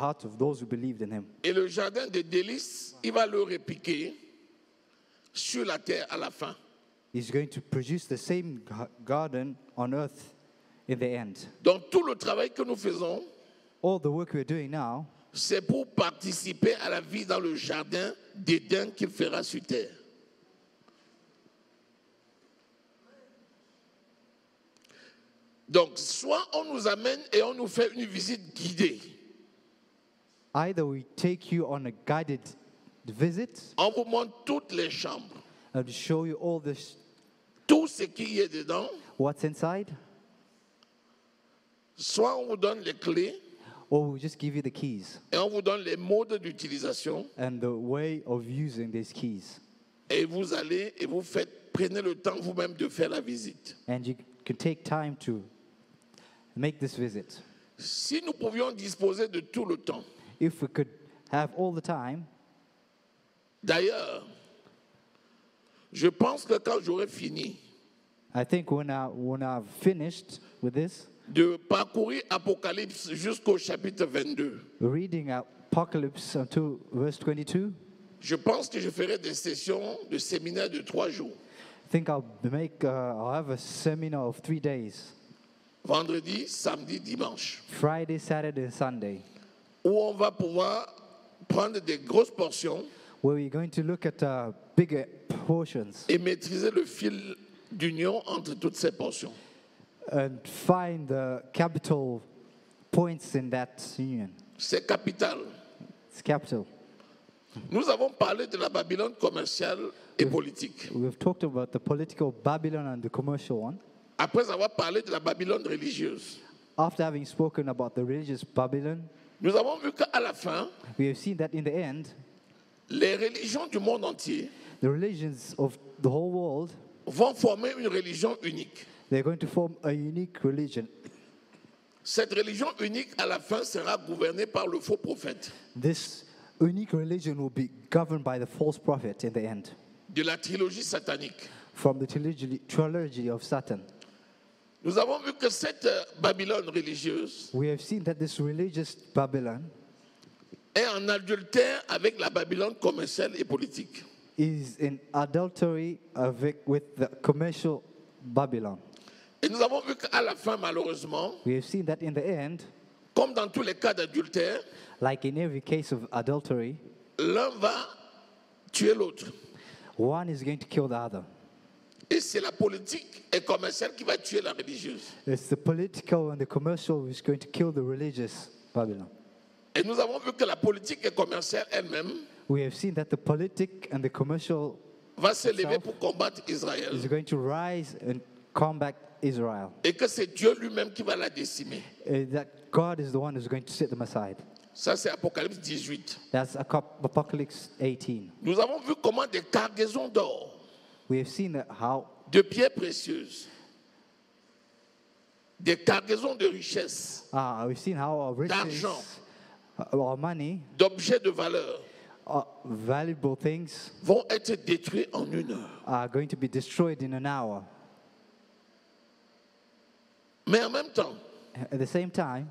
hearts of those who believed in him. Et le jardin des délices, il va le répliquer sur la terre à la fin. He's going to produce the same garden on earth in the end. Donc tout le travail que nous faisons, All the work we're doing now c'est pour participer à la vie dans le jardin d'Éden qu'il fera sur terre. Donc, soit on nous amène et on nous fait une visite guidée. either we take you on a guided visit On vous montre toutes les chambres, and show you all this, tout ce qu'il y a dedans. what's inside, Soit on vous donne les clés or we just give you the keys et on vous donne les modes d'utilisation. and the way of using these keys. Et vous allez et vous prenez le temps vous-même de faire la visite. And you can take time to make this visit. Si nous pouvions disposer de tout le temps, If we could have all the time, d'ailleurs, je pense que quand j'aurai fini I think when I've finished with this, de parcourir Apocalypse jusqu'au chapitre 22, reading Apocalypse until verse 22, je pense que je ferai des sessions de séminaire de 3 jours. I think I'll have a seminar of 3 days, Vendredi, samedi, dimanche, Friday, Saturday, and Sunday, où on va pouvoir prendre des grosses portions where we're going to look at bigger portions et maîtriser le fil d'union entre toutes ces portions. and find the capital points in that union. C'est capital. It's capital. Nous avons parlé de la Babylone commerciale et politique. We've talked about the political Babylon and the commercial one. Après avoir parlé de la Babylone religieuse, After having spoken about the religious Babylon, nous avons vu qu'à la fin, we have seen that in the end, les religions du monde entier the religions of the whole world, vont former une religion unique. they're going to form a unique religion. Cette religion unique, à la fin, sera gouvernée par le faux prophète This unique religion will be governed by the false prophet in the end, de la trilogie satanique. from the trilogy of Satan. Nous avons vu que cette Babylone religieuse We have seen that this religious Babylon est en adultère avec la Babylone commerciale et politique. is in adultery with the commercial Babylon. Et nous avons vu qu'à la fin, malheureusement, We have seen that in the end, comme dans tous les cas d'adultère, like in every case of adultery, l'un va tuer l'autre. one is going to kill the other. Et c'est la politique et commerciale qui va tuer la religieuse. It's the political and the commercial who's going to kill the religious Babylon. Et nous avons vu que la politique et commerciale elle-même We have seen that the politic and the commercial va se lever itself pour combattre Israël. is going to rise and combat Israel. Et que c'est Dieu lui-même qui va la décimer. That God is the one who's going to set them aside. Ça, c'est Apocalypse 18. That's Apocalypse 18. Nous avons vu comment des cargaisons d'or, We have seen how de pierres précieuses, des cargaisons de richesses, we've seen how our riches, d'argent, our money, d'objets de valeur valuable things vont être détruits en 1 heure. are going to be destroyed in an hour. Mais en même temps, At the same time,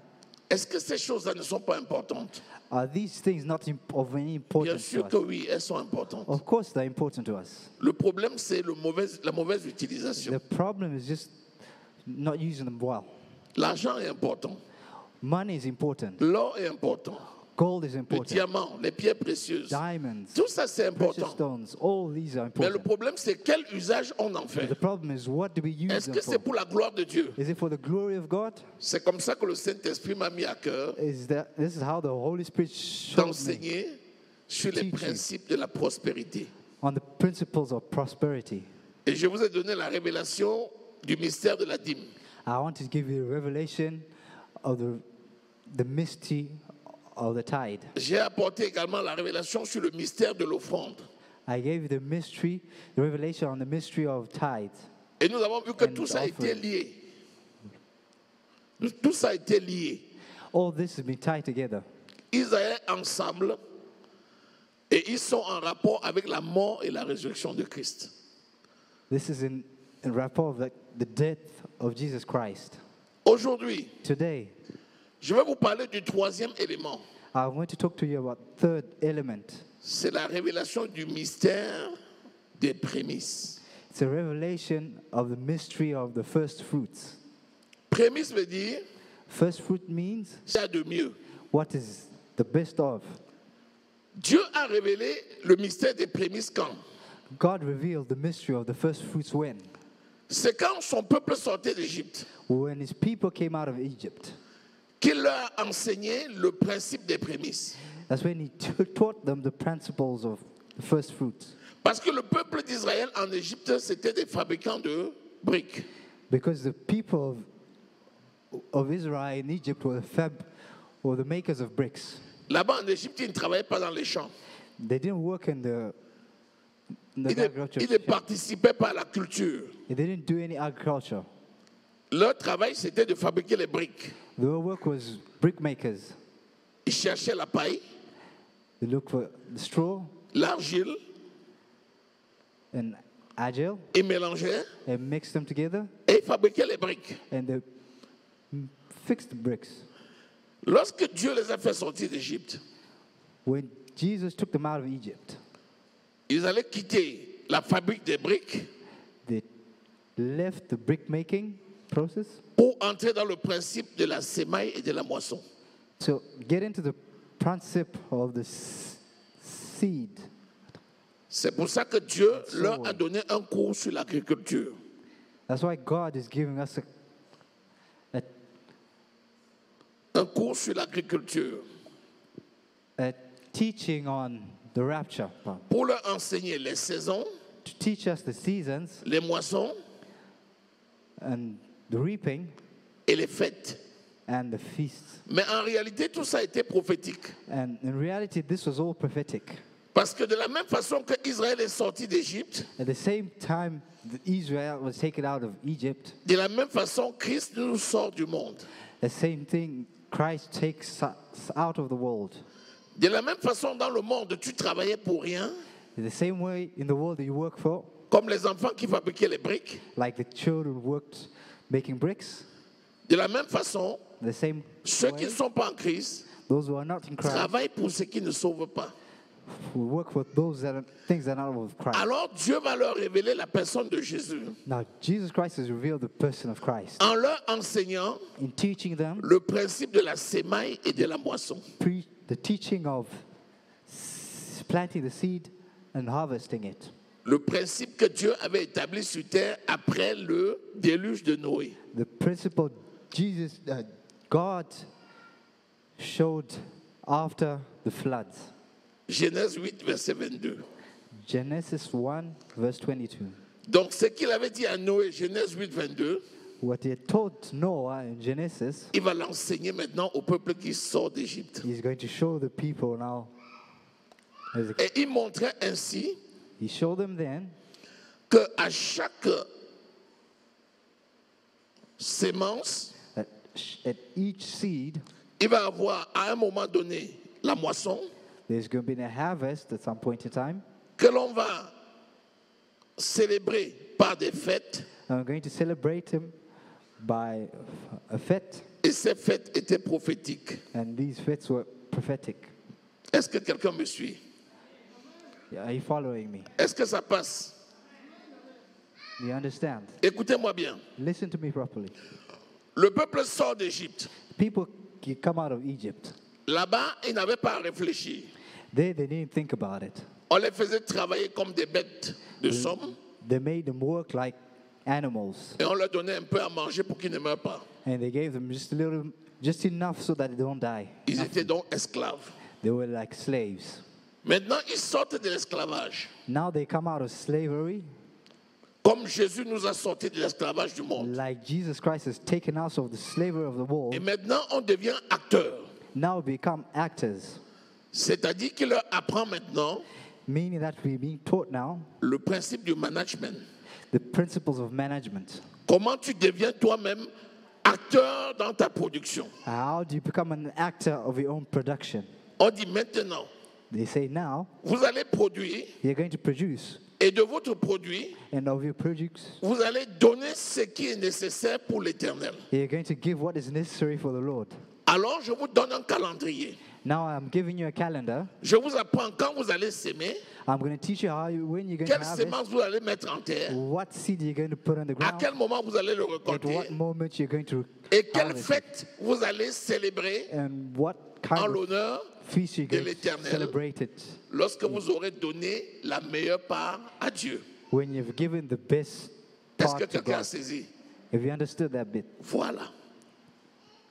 est-ce que ces choses-là ne sont pas importantes? are these things not of any Bien importance to sûr que us? oui, elles sont importantes. Of course, they're important to us. Le problème, c'est la mauvaise utilisation. The problem is just not using them well. L'argent est important, Money is important. l'or est important, Gold is le important. diamant, les pierres précieuses, Diamonds, tout ça c'est precious important. stones, all these are Mais le important. problème, c'est quel usage on en fait. But the problem is, what do we use Est-ce them que c'est for? pour la gloire de Dieu? Is it for the glory of God? C'est comme ça que le Saint-Esprit m'a mis à cœur This is how the Holy Spirit showed me d'enseigner sur les Teaching. principes de la prospérité. on the principles of prosperity. Et je vous ai donné la révélation du mystère de la dîme. I want to give you a revelation of the mystery of the tithe. J'ai apporté également la révélation sur le mystère de l'offrande. I gave you the revelation on the mystery of tithe. Et nous avons vu que And tout ça a été offering. lié. Tout ça a été lié. All this has been tied together. Ils allaient ensemble et ils sont en rapport avec la mort et la résurrection de Christ. This is in rapport of the death of Jesus Christ. Aujourd'hui, Today, je vais vous parler du troisième élément. I want to talk to you about third element. C'est la révélation du mystère des prémices. It's a revelation of the mystery of the first fruits. Prémices veut dire First fruit means qu'il y a de mieux. what is the best of. Dieu a révélé le mystère des prémices quand? God revealed the mystery of the first fruits when? C'est quand son peuple sortait d'Égypte When his people came out of Egypt. qu'il leur a enseigné le principe des prémices. That's when he taught them the principles of the first fruits. Parce que le peuple d'Israël en Égypte, c'était des fabricants de briques. Because the people of Israel in Egypt were the makers of bricks. Là-bas en Égypte, ils ne travaillaient pas dans les champs. They didn't work in the Ils agriculture. ne participaient pas à la culture. They didn't do any agriculture. Leur travail, c'était de fabriquer les briques. Their work was brick makers. Ils cherchaient la paille, They looked for the straw l'argile, and agile ils mélangeaient and mixed them together et ils fabriquaient les briques. and they fixed the bricks. Lorsque Dieu les a fait sortir d'Égypte, When Jesus took them out of Egypt, ils allaient quitter la fabrique des briques they left the brick making process pour entrer dans le principe de la sémaille et de la moisson. to get into the principle of the seed. C'est pour ça que Dieu leur a donné un cours sur l'agriculture. That's why God is giving us Un cours sur l'agriculture a teaching on the rapture part, pour leur enseigner les saisons, to teach us the seasons les moissons and the reaping et les fêtes. and the feasts. Mais en réalité, tout ça a été prophétique. And in reality, this was all prophetic. Parce que de la même façon que Israël est sorti d'Égypte, At the same time, Israel was taken out of Egypt. de la même façon, Christ nous sort du monde. The same thing, Christ takes us out of the world. De la même façon, dans le monde, tu travaillais pour rien, In the same way, in the world that you work for, comme les enfants qui fabriquaient les briques. like the children worked making bricks, De la même façon, the same ceux qui way, ne sont pas en Christ those who are not in Christ travaillent pour ceux qui ne sauvent pas. will work for those that are, things that are not of Christ. Alors Dieu va leur révéler la personne de Jésus Now, Jesus Christ has revealed the person of Christ en leur enseignant in teaching them le principe de la sémaille et de la moisson. the teaching of planting the seed and harvesting it. Le principe que Dieu avait établi sur terre après le déluge de Noé. The principle God showed after the floods. Genèse 8, verset 22. Genesis 1, verse 22. Donc ce qu'il avait dit à Noé, Genèse 8, 22, What he had told Noah in Genesis, il va l'enseigner maintenant au peuple qui sort d'Égypte. he's going to show the people now. Et il montrait ainsi He showed them then qu'à chaque sémence, that at each seed, il va avoir à un moment donné la moisson there's going to be a harvest at some point in time. que l'on va célébrer par des fêtes. And we're going to celebrate him by a fete. Et ces fêtes étaient prophétiques. And these fetes were prophetic. Est-ce que quelqu'un me suit? Are you following me? Est-ce que ça passe? Do you understand? Écoutez-moi bien. Listen to me properly. Le peuple sort d'Égypte. People come out of Egypt. Là-bas, ils n'avaient pas à réfléchir. They didn't think about it. On les faisait travailler comme des bêtes de somme They made them work like animals. et on leur donnait un peu à manger pour qu'ils ne meurent pas. And they gave them just enough so that they don't die. Ils étaient donc esclaves. They were like slaves. Maintenant, ils sortent de l'esclavage. Now they come out of slavery, Comme Jésus nous a sortis de l'esclavage du monde. like Jesus Christ has taken us of the slavery of the Et world. maintenant, on devient acteur. Now we become actors, C'est-à-dire qu'il leur apprend maintenant meaning that we're being taught now le principe du management. the principles of management. Comment tu deviens toi-même acteur dans ta production. How do you become an actor of your own production? On dit maintenant, They say now vous allez produire you're going to produce, et de votre produit, and of your produce vous allez donner ce qui est nécessaire pour l'éternel. you're going to give what is necessary for the Lord. Alors je vous donne un calendrier. Now I'm giving you a calendar. Je vous apprends quand vous allez s'aimer, I'm going to teach you when you're going to quelle harvest, semence vous allez mettre en terre, what seed you're going to put on the à ground, quel moment vous allez le at récolter, what moment you're going to et quelle harvest it, fête vous allez célébrer and what en kind of l'honneur feast you're de going to l'Éternel celebrate it lorsque vous aurez donné la meilleure part à Dieu. when you've given the best Est-ce part que to quelqu'un a God. saisi? Have you understood that bit? Voilà.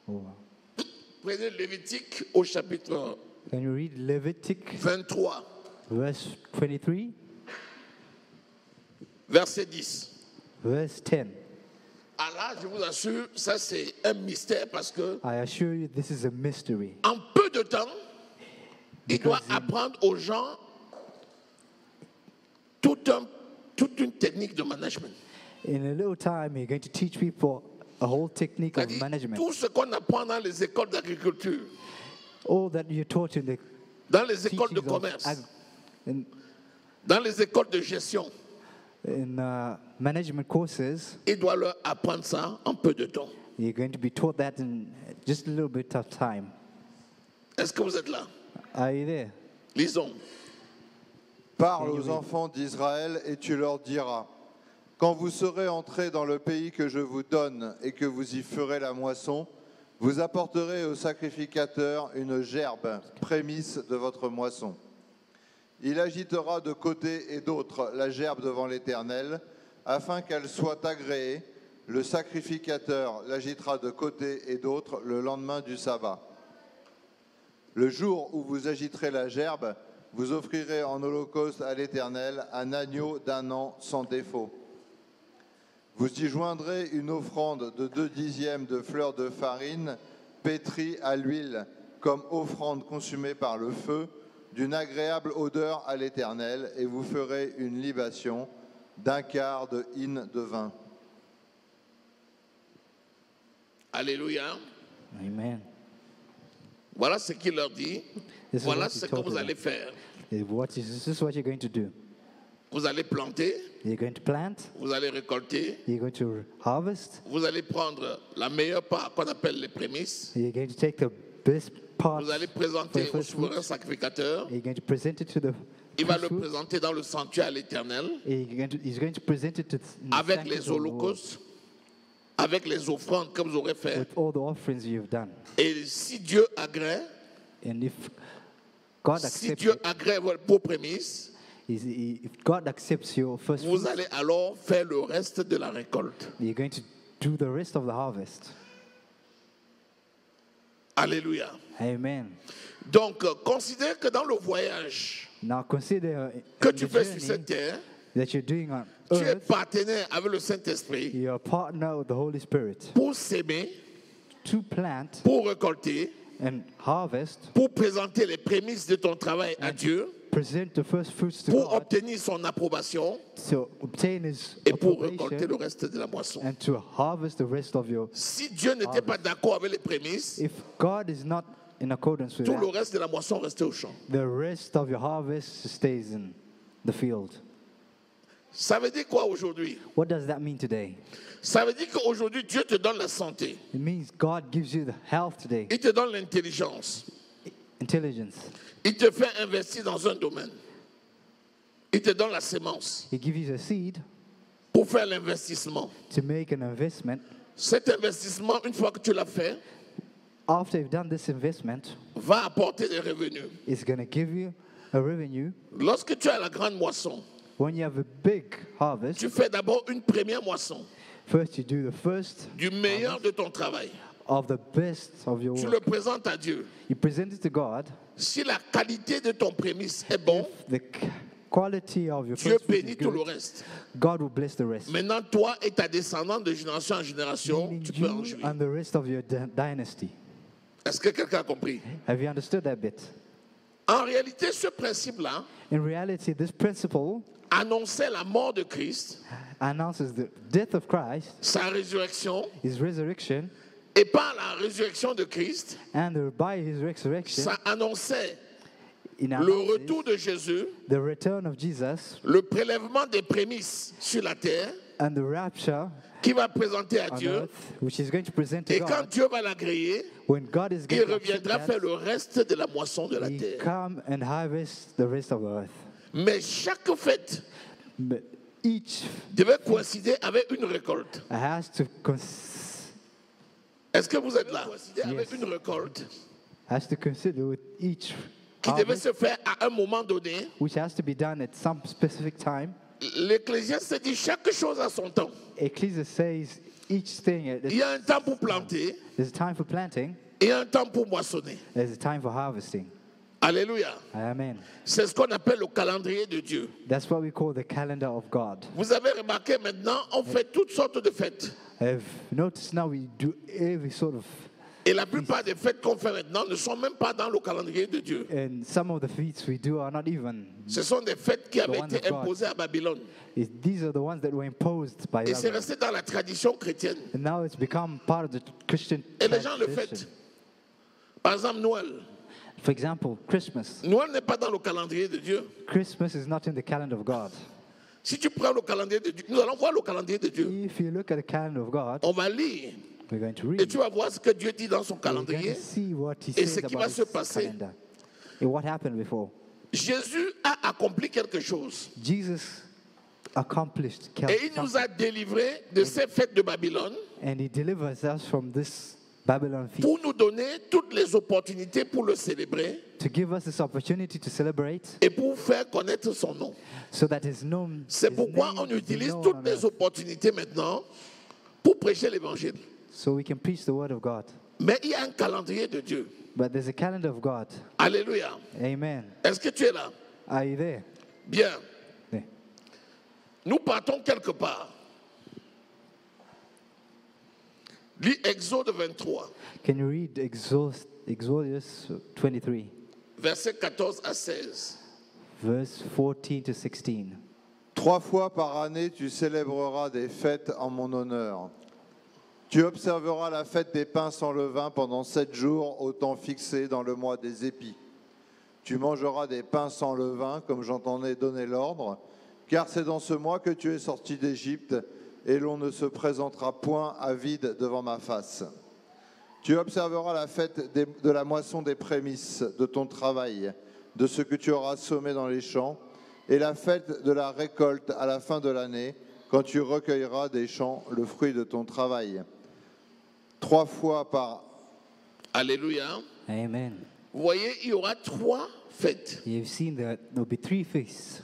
Oh, wow. Prenez Lévitique au chapitre Can you read Levitic 23, verse 23, verset 10. verse 10? Ah là, je vous assure, ça c'est un mystère parce que I assure you this is a mystery. en peu de temps, il doit Because apprendre aux gens toute une technique de management. In a little time, you're going to teach people a whole technique of C'est-à-dire, management. tout ce qu'on apprend dans les écoles d'agriculture, All that you're taught in the dans les écoles de teachings of commerce, in dans les écoles de gestion, management courses, il doit leur apprendre ça en peu de temps. you're going to be taught that in just a little bit of time. Est-ce que vous êtes là? Are you there? Lisons. Parle aux enfants d'Israël et tu leur diras, quand vous serez entrés dans le pays que je vous donne et que vous y ferez la moisson, vous apporterez au sacrificateur une gerbe, prémisse de votre moisson. Il agitera de côté et d'autre la gerbe devant l'Éternel, afin qu'elle soit agréée. Le sacrificateur l'agitera de côté et d'autre le lendemain du sabbat. Le jour où vous agiterez la gerbe, vous offrirez en holocauste à l'Éternel un agneau d'1 an sans défaut. Vous y joindrez une offrande de 2/10 de fleurs de farine pétrie à l'huile comme offrande consumée par le feu, d'une agréable odeur à l'Éternel, et vous ferez une libation d'1/4 de hin de vin. Alléluia. Amen. Voilà ce qu'il leur dit. This is Voilà what ce he que told vous them. allez faire. This is what you're going to do. Vous allez planter, You're going to plant, vous allez récolter, you're going to harvest, vous allez prendre la meilleure part qu'on appelle les prémices, you're going to take the best part, vous allez for the présenter au first souverain fruits, sacrificateur, you're going to present it to the il va first le fruits, présenter dans le sanctuaire à l'Éternel, he's going to present it to the avec sanctuary les of the Lord, holocaustes, avec les offrandes que vous aurez fait. with all the offerings you've done. Et si Dieu agrée, And if God si accepts Dieu it, agrée vos prémices, if God accepts your first vous fruits, allez alors faire le reste de la récolte. you're going to do the rest of the harvest. Alléluia. Amen. Donc, considère que dans le voyage Now consider que in tu the fais sur journey cette terre, that you're doing on tu es earth, partenaire avec le Saint-Esprit you're a partner with the Holy Spirit pour s'aimer, to plant pour récolter, and harvest, pour présenter les prémices de ton travail à Dieu, present the first fruits to pour God, obtenir son approbation to obtain His et pour récolter le approbation, reste de la moisson. and to harvest the rest of your. Si Dieu n'était pas d'accord avec les prémices, If God is not in accordance with tout le that, reste de la moisson restait au champ. the rest of your harvest stays in the field. Ça veut dire quoi aujourd'hui? What does that mean today? Ça veut dire qu'aujourd'hui, Dieu te donne la santé. It means God gives you the health today, Il te donne l'intelligence. intelligence. Il te fait investir dans un domaine. Il te donne la sémence He gives you a seed pour faire l'investissement. to make an investment. Cet investissement, une fois que tu l'as fait, After you've done this investment, va apporter des revenus. it's going to give you a revenue. Lorsque tu as la grande moisson, When you have a big harvest, tu fais d'abord une première moisson first you do the first du meilleur de ton travail. of the best of your Tu work. le présentes à Dieu. You present it to God. Si la qualité de ton prémisse est bonne, The quality of your Dieu first fruit is bénit tout le good, reste. God will bless the rest. Maintenant, toi et ta descendance de génération en génération, Meaning tu peux en you jouir. and the rest of your dynasty. Est-ce que quelqu'un a compris? Have you understood that bit? En réalité, ce principe-là In reality, this principle annonçait la mort de Christ, announces the death of Christ, sa résurrection, His resurrection, et par la résurrection de Christ, and by His resurrection, ça annonçait it le announces retour de Jésus, the return of Jesus, le prélèvement des prémices sur la terre, and the rapture qu'il va présenter à on Dieu. earth, which is going to present to Et quand God. Dieu va l'agréer, When God is il going to accept reviendra faire that, le reste de la moisson de la He terre. come and harvest the rest of the earth. Mais chaque fête But each devait coïncider avec une récolte. has to Est-ce que vous êtes là? Avec Yes. une récolte consider with each qui devait harvest, se faire à un moment donné. which has to be done at some specific time. L'Ecclésiaste dit chaque chose a son temps. Ecclesiastes says each thing, Il y a un temps pour planter there's a time for planting, et un temps pour moissonner. there's a time for harvesting. Alléluia. Amen. C'est ce qu'on appelle le calendrier de Dieu. That's what we call the calendar of God. Vous avez remarqué maintenant, on fait toutes sortes de fêtes. I've noticed now we do every sort of, Et la plupart des fêtes qu'on fait maintenant ne sont même pas dans le calendrier de Dieu. and some of the feats we do are not even, Ce sont des fêtes qui avaient one été of God. imposées à Babylone. these are the ones that were imposed by Et c'est Babylon. resté dans la tradition chrétienne. And now it's become part of the Christian Et les gens le tradition. fêtent. Par exemple, Noël. For example, Christmas. Noël n'est pas dans le calendrier de Dieu. Christmas is not in the calendar of God. Si tu prends le calendrier de Dieu, nous allons voir le calendrier de Dieu. If you look at the calendar of God, On va lire we're going to et read. tu vas voir ce que Dieu dit dans son We're going calendrier. to see what He Et says ce qui va about se His passer. calendar and what happened before. Jésus a accompli quelque chose. Jesus accomplished Et il nous a délivrés de ces fêtes de Babylone and He delivers us from this Babylon feast pour nous donner toutes les opportunités pour le célébrer to give us this opportunity to celebrate et pour faire connaître son nom. so that His name, C'est His pourquoi name on is utilise known toutes on les earth, opportunités maintenant pour prêcher l'évangile. so we can preach the word of God. Mais il y a un calendrier de Dieu. But there's a calendar of God. Alléluia. Amen. Est-ce que tu es là? Are you there? Bien. There. Nous partons quelque part. Lis Exode 23, Can you read Exodus 23, versets 14 à 16. verse 14 to 16? 3 fois par année, tu célébreras des fêtes en mon honneur. Tu observeras la fête des pains sans levain pendant 7 jours au temps fixé dans le mois des épis. Tu mangeras des pains sans levain, comme j'en t'en ai donné l'ordre, car c'est dans ce mois que tu es sorti d'Égypte, et l'on ne se présentera point à vide devant ma face. Tu observeras la fête de la moisson des prémices de ton travail, de ce que tu auras semé dans les champs, et la fête de la récolte à la fin de l'année, quand tu recueilleras des champs le fruit de ton travail. 3 fois par... Alléluia. Amen. Vous voyez, il y aura 3 fêtes. You've seen that there'll be 3 feasts.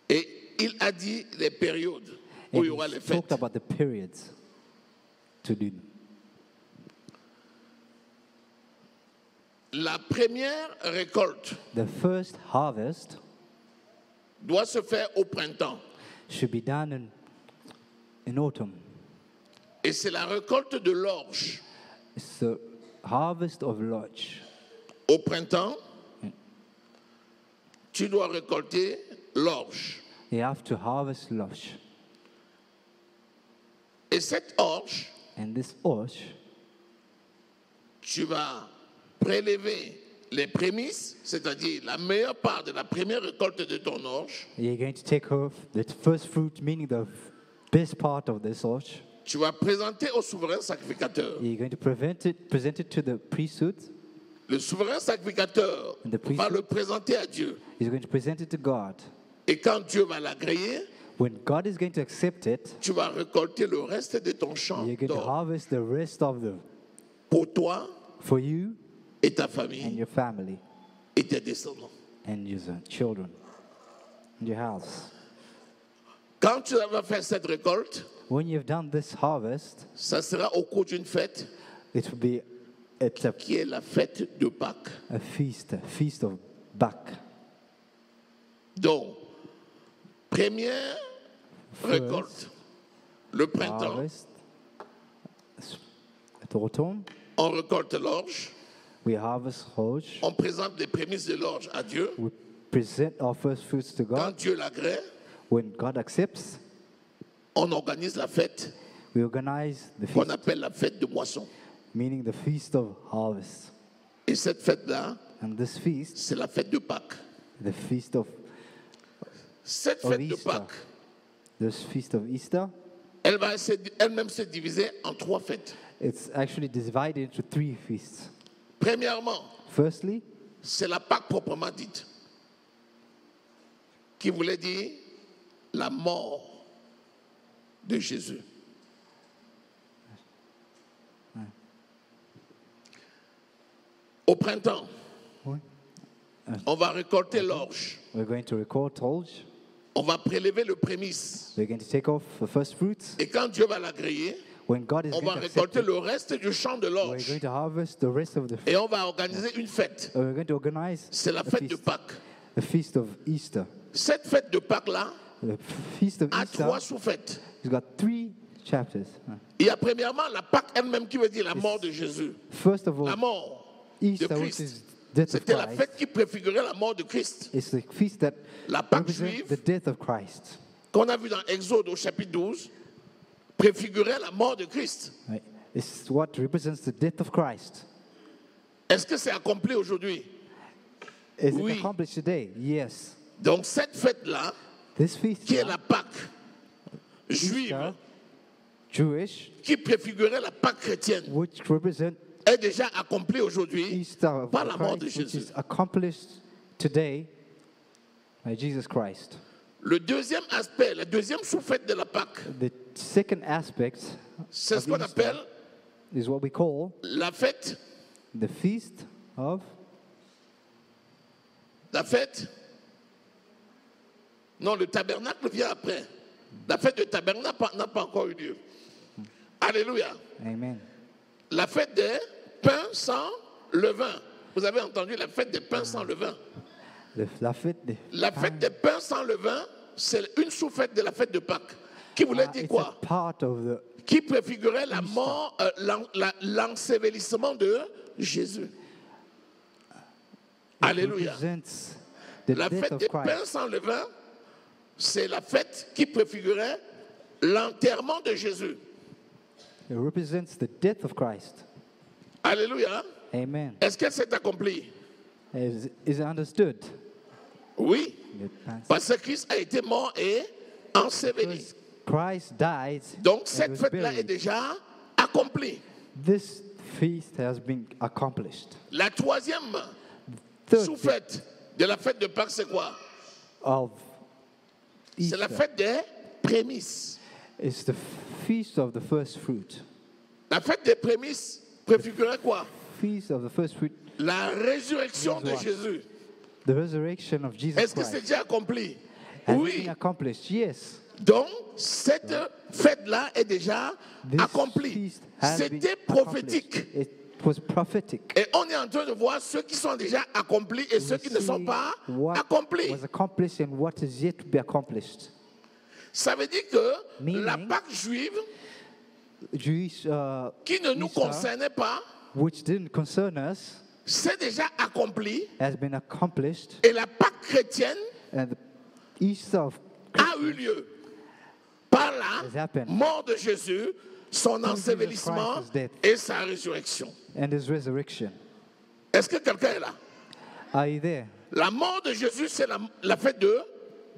Et il a dit les périodes où And il y aura he les talked fêtes. about the periods to do. La première récolte The first harvest doit se faire au printemps. should be done in autumn. Et c'est la récolte de l'orge. It's the harvest of lodge. Au printemps, tu dois récolter l'orge. You have to harvest lodge. Et cette orge, And this orge, tu vas prélever les prémices, c'est-à-dire la meilleure part de la première récolte de ton orge. you're going to take off the first fruit, meaning the best part of this orge. Tu vas présenter au souverain sacrificateur. You're going to present it to the priesthood. Le souverain sacrificateur And the priest- va le présenter à Dieu. He's going to present it to God. Et quand Dieu va l'agréer, When God is going to accept it, tu vas récolter le reste de ton champ you're going to d'or harvest the rest of them pour toi for you et ta and famille your family et tes descendants. and your children and your house. Quand tu vas faire cette récolte, When you've done this harvest, ça sera au cours d'une fête it will be it's qui est la fête de Pâques. a feast of Pâques. Donc, première récolte, le printemps, Harvest at autumn, on récolte l'orge, we harvest lodge. on présente les prémices de l'orge à Dieu. We present our first fruits to Quand God. Dieu l'agrée, When God accepts, on organise la fête we organize the qu'on feast, appelle la fête de moisson. meaning the feast of harvest. Et cette fête-là, And this feast, c'est la fête de Pâques. the feast of Cette Of fête de Easter. Pâques, this feast of Easter, elle va elle-même se diviser en 3 fêtes. It's actually divided into 3 feasts. Premièrement, Firstly, c'est la Pâque proprement dite, qui voulait dire la mort de Jésus. Au printemps, Oui. on va récolter l'orge. we're going to record Tolj. On va prélever le prémisse. We're going to take off the first fruits. Et quand Dieu va la griller, When God is on va going to accept récolter it, le reste du champ de we're l'orge. going to harvest the rest of the Et on va organiser une fête. we're going to organize C'est la the fête de feast, Pâques. the feast of Easter. Cette fête de Pâques-là The feast of a Easter 3 sous-fêtes. has got 3 chapters. Il y a premièrement la Pâque elle-même qui veut dire la mort de Jésus. First of La all, mort de Easter, which Christ. is death of C'était la Christ, fête qui préfigurait la mort de Christ. is the feast that La Pâque represents juive, the death of Christ. qu'on a vu dans Exode au chapitre 12, préfigurait la mort de Christ. Right? It's what represents the death of Christ. Est-ce que c'est accompli aujourd'hui? Is Oui. it accomplished today? Yes. Donc cette fête-là, This feast, qui est la Pâque juive, Easter, Jewish, qui préfigurait la Pâque chrétienne, which represent est déjà accomplie aujourd'hui Easter of par la mort de Christ, which Jésus. is accomplished today by Jesus Christ. Le deuxième aspect, la deuxième sous-fête de la Pâque, The second aspect c'est ce of qu'on Easter appelle is what we call la fête. the feast of La fête. Non, le tabernacle vient après. La fête de tabernacle n'a pas encore eu lieu. Alléluia. Amen. La fête des pains sans levain. Vous avez entendu la fête des pains sans levain. La fête, La fête des pains sans levain, c'est une sous-fête de la fête de Pâques. Qui voulait dire it's quoi? a part of the Qui préfigurait la mort, l'ensevelissement de Jésus. Alléluia. represents the La death fête of des pains Christ. sans levain, c'est la fête qui préfigurait l'enterrement de Jésus. It represents the death of Christ. Alléluia. Amen. Est-ce que c'est accompli? Is it understood? Oui. The past- Parce que Christ a été mort et enseveli. Because Christ died Donc and cette was fête-là est buried. déjà accomplie. This feast has been accomplished. La troisième Third sous-fête de la fête de Pâques, c'est quoi? of C'est la Easter fête des prémices. is the feast of the first fruit. La fête des prémices préfigurait quoi? Feast of the first fruit, La résurrection de What? Jésus. the resurrection of Jesus Est-ce que c'est Christ. déjà accompli? Has it Oui. been accomplished? Yes. Donc, cette fête-là est déjà This accomplie. feast has been C'était accomplished. prophétique. It was prophetic. Et on est en train de voir ceux qui sont déjà accomplis et ceux qui ne sont See pas what accomplis. was accomplished and what is yet to be accomplished. Ça veut dire que Meaning- la Pâque juive, Jewish, qui ne nous Easter, concernait pas, which didn't concern us, c'est déjà accompli. has been accomplished, Et la Pâque chrétienne and the Easter of a eu lieu par la Has happened. mort de Jésus, son Jesus ensevelissement Christ's death. et sa résurrection. and His resurrection. Est-ce que quelqu'un est là? Are you there? La mort de Jésus, c'est la fête de...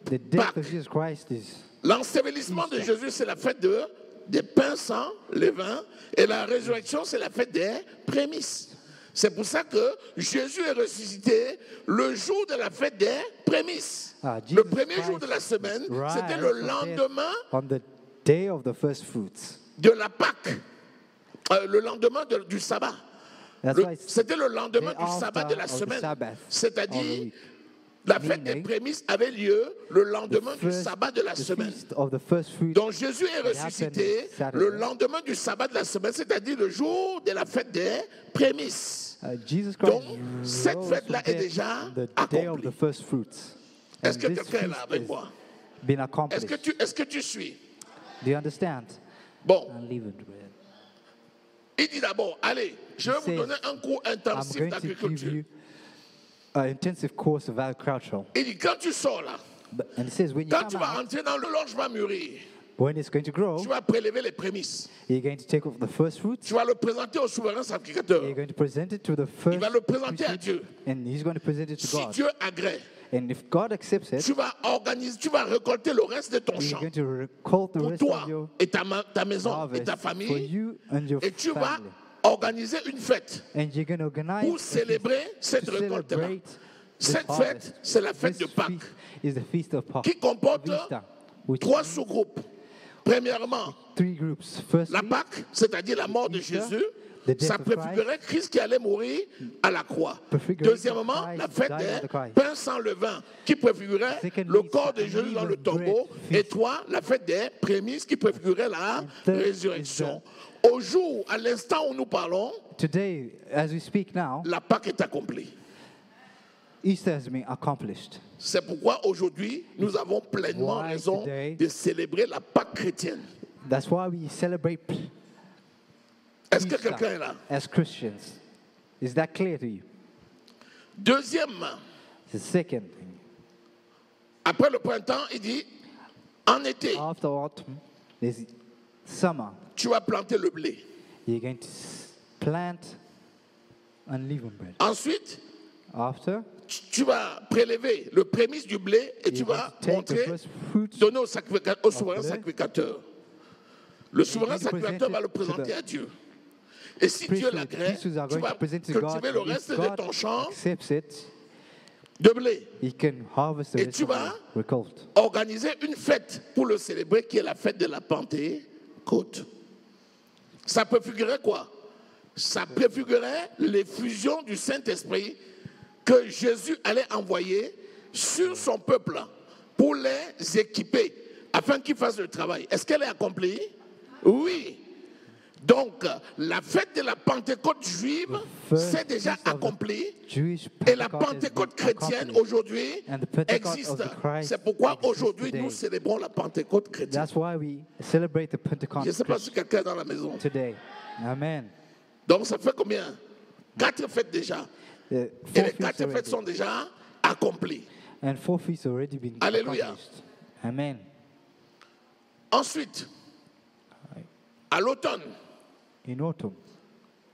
The death Pâques. of Jesus Christ is L'ensevelissement de Jésus, c'est la fête des pains sans levain. Et la résurrection, c'est la fête des prémices. C'est pour ça que Jésus est ressuscité le jour de la fête des prémices. Le Jesus premier jour de la Christ semaine, rise c'était le from death lendemain on the day of the first fruits. de la Pâque. Le lendemain du sabbat. That's why it's C'était le lendemain day du sabbat de la after of the semaine. Sabbath of the C'est-à-dire, week. la fête des Meaning, prémices avait lieu le lendemain du First- sabbat de la the semaine. feast of the first fruit. Donc Jésus est ressuscité happened Saturday. le lendemain du sabbat de la semaine, c'est-à-dire le jour de la fête des prémices. Jesus Christ Donc, cette rose fête-là from est death déjà on the day of accomplie. the first fruits. Est-ce And que this quelqu'un est là feast avec has moi? been Est-ce accomplished. que tu suis? Do you understand? Bon, Unleavened bread. il dit d'abord, allez, je vais vous says, donner un cours I'm intensif going to give d'agriculture. you an intensive course of agriculture. Il dit, quand tu sors là, And it says when you quand tu come vas out, entrer dans l'orge va mûrir, when it's going to grow, tu vas prélever les prémices. you're going to take off the first fruits. Tu vas le présenter au souverain sacrificateur. You're going to present it to the first Il va le présenter à fruit, Dieu. and he's going to present it to Si God. Dieu agrée, And if God accepts it, tu vas récolter le reste de ton you're champ going to record the pour rest toi of your et ta maison et harvest ta for famille, you and your et tu vas family. organiser une fête And you're going to organize pour a feast célébrer cette to récolte-là. celebrate this Cette harvest. fête, c'est la fête This de Pâques, feast is the feast of Pâques, qui comporte of Easter, which 3 is sous-groupes. Premièrement, 3 groups. Firstly, la Pâque, c'est-à-dire la mort de Easter, Jésus, the death ça of préfigurait Christ qui allait mourir à la croix. Prefiguring Deuxièmement, Christ la fête dying on des the cross. pains sans levain qui préfigurait Secondly, le corps de it's Jésus dans le unleavened tombeau. bread Et trois, la fête des prémices qui préfigurait la third is résurrection. Au jour, à l'instant où nous parlons, today, as we speak now, la Pâque est accomplie. Easter has been accomplished. C'est pourquoi aujourd'hui, nous avons pleinement Why raison today? de célébrer la Pâque chrétienne. That's why we celebrate Est-ce que Easter quelqu'un est là? as Christians. Is that clear to you? Deuxièmement, The second thing, après le printemps, il dit, en été, after autumn, there's summer. tu vas planter le blé. You're going to plant unleavened bread. Ensuite, After, tu vas prélever le prémisse du blé et tu you're going vas to take the montrer, first fruits. donner au souverain blé. sacrificateur. Le souverain going to sacrificateur present va le it to présenter the à Dieu. Et si Dieu Priesthood, l'agrée, priesthoods are tu going vas to present to cultiver God. le If reste de God ton champ accepts it, de blé. He can harvest the Et rest tu of vas the récolte. organiser une fête pour le célébrer qui est la fête de la Pentecôte. Ça préfigurait quoi? Ça préfigurait l'effusion du Saint-Esprit que Jésus allait envoyer sur son peuple pour les équiper afin qu'ils fassent le travail. Est-ce qu'elle est accomplie? Oui. Donc, la fête de la Pentecôte juive, first c'est déjà feast of the accompli. Jewish Et la Pentecost has Pentecôte been chrétienne accomplished. aujourd'hui And the Pentecost existe. of the Christ C'est pourquoi exists aujourd'hui today. nous célébrons la Pentecôte chrétienne. That's why we celebrate the Je Pentecost ne sais pas si quelqu'un est dans la maison. today. Amen. Donc ça fait combien? 4 fêtes déjà. The Et four les feasts 4 fêtes already. sont déjà accomplies. And 4 feasts already been Alléluia. accomplished. Amen. Ensuite, à l'automne, In autumn,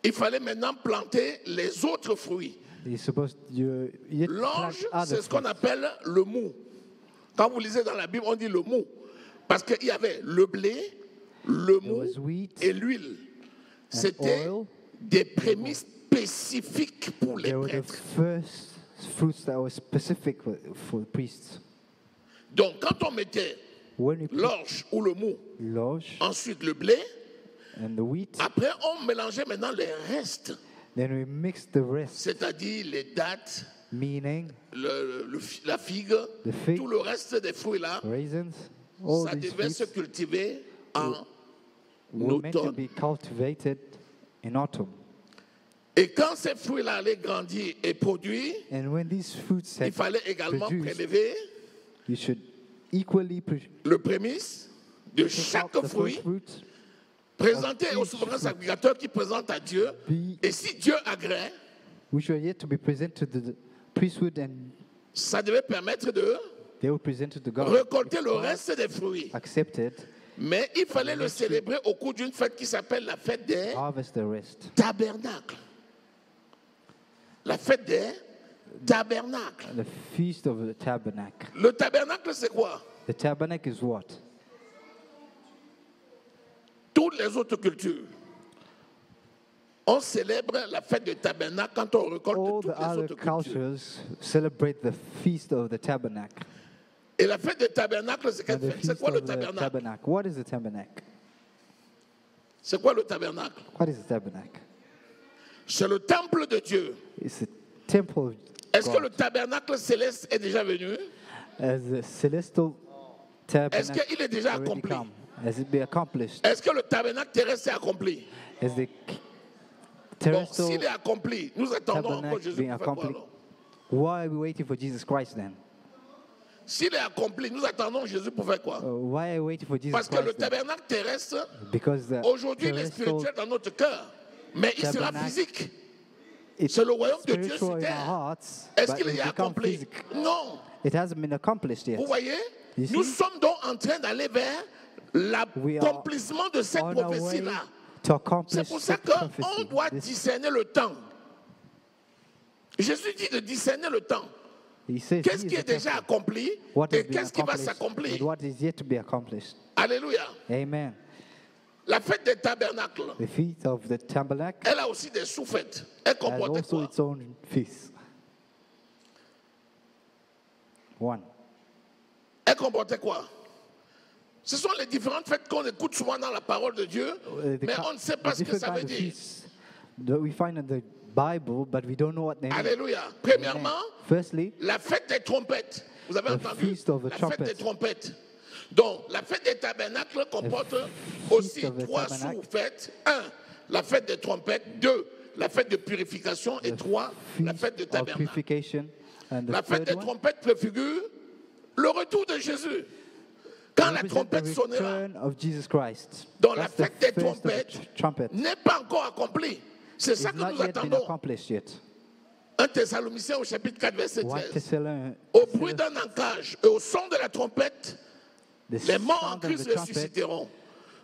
il fallait maintenant planter les autres fruits. you're supposed you plant L'ange, other c'est ce qu'on fruits. appelle le mou. Quand vous lisez dans la Bible, on dit le mou. Parce qu'il y avait le blé, le mou was wheat et l'huile. C'était oil. des prémices spécifiques pour les They were the prêtres. first fruits that were specific for the priests. Donc quand on mettait When we put l'orge ou le mou, l'orge ensuite le blé, and the wheat, après on mélangeait maintenant les restes, then we mix the rest, c'est-à-dire les dattes, meaning la figue, The fig, tout le reste des fruits là, raisins, all ça these devait se fruits cultiver en were meant to automne. be cultivated in autumn. Et quand ces fruits-là allaient grandir et produire, And when these fruits il had fallait également produced, prélever you should equally le prémisse de take chaque out the fruit, first fruit, présenter of au each souverain fruit. sacrificateur qui présente à Dieu. Be- Et si Dieu agrée, which were yet to be presented to the priesthood, and ça devait permettre de they were presented to God. récolter If le God reste des fruits. accepted, Mais il fallait le célébrer au cours d'une fête qui s'appelle la fête des harvest the rest. tabernacles. La fête des tabernacles. The feast of the tabernacle. Le tabernacle, c'est quoi? The tabernacle is what? Toutes les autres cultures, on célèbre la fête du tabernacle quand on récolte All toutes the les other autres cultures. cultures celebrate the feast of the tabernacle. Et la fête du tabernacle, c'est And quelle the fête? C'est feast quoi le of the tabernacle? tabernacle. What is the tabernacle? C'est quoi le tabernacle? What is the tabernacle? C'est le temple de Dieu. It's the temple of Est-ce que le God. tabernacle céleste est déjà venu? As the celestial Est-ce tabernacle qu'il est déjà already accompli? come. Has it been accomplished? Est-ce que le tabernacle terrestre est accompli? As the Bon, terrestrial s'il est accompli, nous attendons encore tabernacle Jésus being pour faire quoi accomplished, alors? why are we waiting for Jesus Christ then? S'il est accompli, nous attendons Jésus pour faire quoi? Why are we waiting for Jesus Parce que le Christ then? tabernacle terrestre, Because the aujourd'hui, il est terrestrial, spirituel dans notre cœur, mais il sera tabernacle, physique. it's C'est le royaume de Dieu spiritual sur in our terre. hearts, Est-ce but qu'il it est become accompli? physical. Non. It hasn't been accomplished yet. Vous voyez, You nous see? sommes donc en train d'aller vers We are l'accomplissement de cette On our way prophétie-là. to accomplish C'est pour ça that qu'on prophecy. doit This- discerner le temps. Jésus dit de discerner le temps. He says, Qu'est-ce he qui is est the déjà temple. accompli What has et been qu'est-ce qui va accomplished and s'accomplir? what is yet to be accomplished. Alléluia. Amen. La fête des tabernacles, The feast of the tabernacle elle a aussi des sous-fêtes. Elle has comportait also quoi? its own feast. One. Elle comportait quoi? Ce sont les différentes fêtes qu'on écoute souvent dans la parole de Dieu, mais on ne sait pas ce que ça veut dire. That we find in the Bible, but we don't know what they mean. Alléluia. Premièrement, Firstly, la fête des trompettes. Vous avez The entendu? feast of the La fête trumpets. des trompettes. Donc, la fête des tabernacles comporte aussi of the 3 tabernacle. sous-fêtes. 1, la fête des trompettes. 2, la fête de purification. Et 3, la feast fête de of tabernacle. purification, and the La fête third des one trompettes préfigure le retour de Jésus. Quand la represents trompette the sonnera, return of Jesus Christ. donc la That's the fête des first of the trompettes trumpet. n'est pas encore accomplie. C'est It's ça que not nous yet been attendons. accomplished yet. 1 Thessaloniciens au chapitre 4, verset 1 13. Thessalonians, Au bruit d'un ancage et au son de la trompette, the les morts en sound of Christ the trumpet, ressusciteront.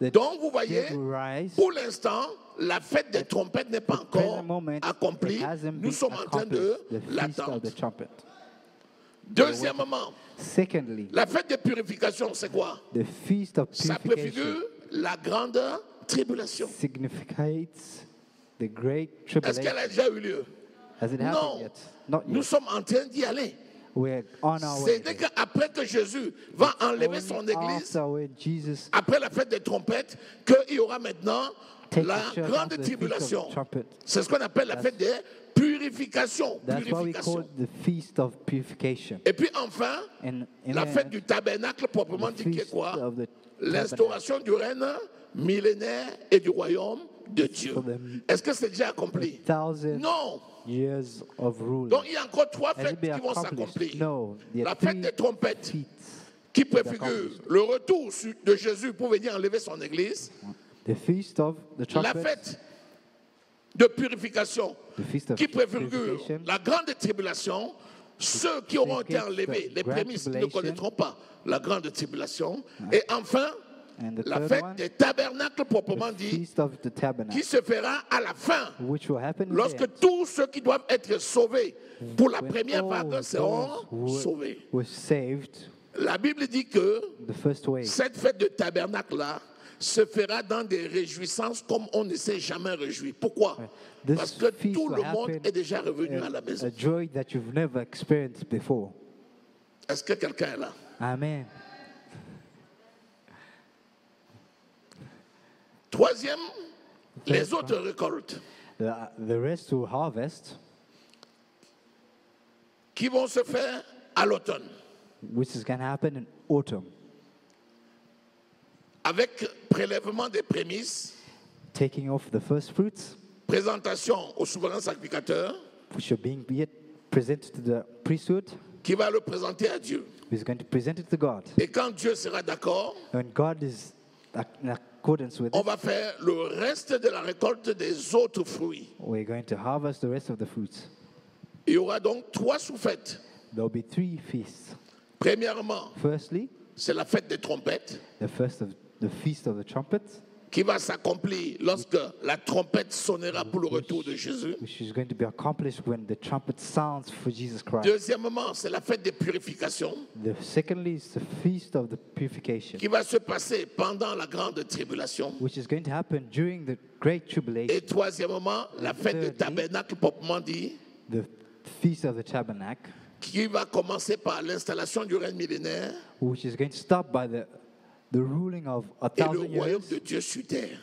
the Donc, vous voyez, dead will rise. pour l'instant, la fête des trompettes n'est pas Present encore moment, accomplie. it hasn't Nous been sommes en train de accomplished, the feast of l'attendre. the trumpet. Deuxièmement, Secondly, la fête de purification, c'est quoi? the feast of Ça purification préfigure la grande tribulation. significates the great Est-ce tribulation. qu'elle a déjà eu lieu? Has it happened Non. yet? Not Nous yet. sommes en train d'y aller. We're on our way. C'est qu'après que Jésus va enlever Only son église, after when Jesus après la fête des trompettes, qu'il y aura maintenant takes la the church grande after the feast of tribulation. the trumpet. C'est ce qu'on appelle la fête des purifications. That's why we Purification. call it the feast of purification. Et puis enfin, And la fête du tabernacle proprement the dit qui est feast quoi? of the L'instauration du règne millénaire et du royaume de Dieu. For the Est-ce que c'est déjà accompli? 1,000 Non. years of rule. Donc il y a encore 3 Has it fêtes been qui vont accomplished? s'accomplir. No. There La are fête 3 des trompettes feasts. qui to be préfigure accomplished. le retour de Jésus pour venir enlever son église. The feast of the La trumpet. fête de purification The feast of qui préfigure purification. la grande tribulation. Ceux qui auront été against enlevés, the les great prémices, ne tribulation. connaîtront pas la grande tribulation. Et enfin, And the la third fête one, des tabernacles proprement the dit, feast of the tabernacle, qui se fera à la fin, which will happen in the lorsque end, tous ceux qui doivent être sauvés pour la when première all vague seront those sauvés. who were saved La Bible dit que the first way. cette fête de tabernacle-là se fera dans des réjouissances comme on ne s'est jamais réjoui. Pourquoi? This Parce que feast tout will le monde happen est déjà revenu à la maison. a joy that you've never experienced before. Est-ce que quelqu'un est là? Amen. Troisième, les autres récoltes The rest will harvest, qui vont se faire à l'automne which is going to happen in autumn, avec prélèvement des prémices, taking off the first fruits, présentation au souverain sacrificateur which are being yet presented to the priesthood, qui va le présenter à Dieu. who is going to present it to God. Et quand Dieu sera d'accord, When God is in accordance with on it, va faire le reste de la récolte des autres fruits. we're going to harvest the rest of the fruits. Il y aura donc 3 sous-fêtes. There will be 3 feasts. Premièrement, Firstly, c'est la fête des trompettes the feast of the trumpets, qui va s'accomplir lorsque la trompette sonnera pour le retour de Jésus. which is going to be accomplished when the trumpet sounds for Jesus Christ. Deuxièmement, c'est la fête des purifications Secondly is the feast of the purification, qui va se passer pendant la grande tribulation. which is going to happen during the great tribulation. Et troisièmement, la fête du thirdly, tabernacle proprement dit, The feast of the tabernacle, qui va commencer par l'installation du règne millénaire which is going to start by the ruling of et le 1,000 royaume years, de Dieu sur terre.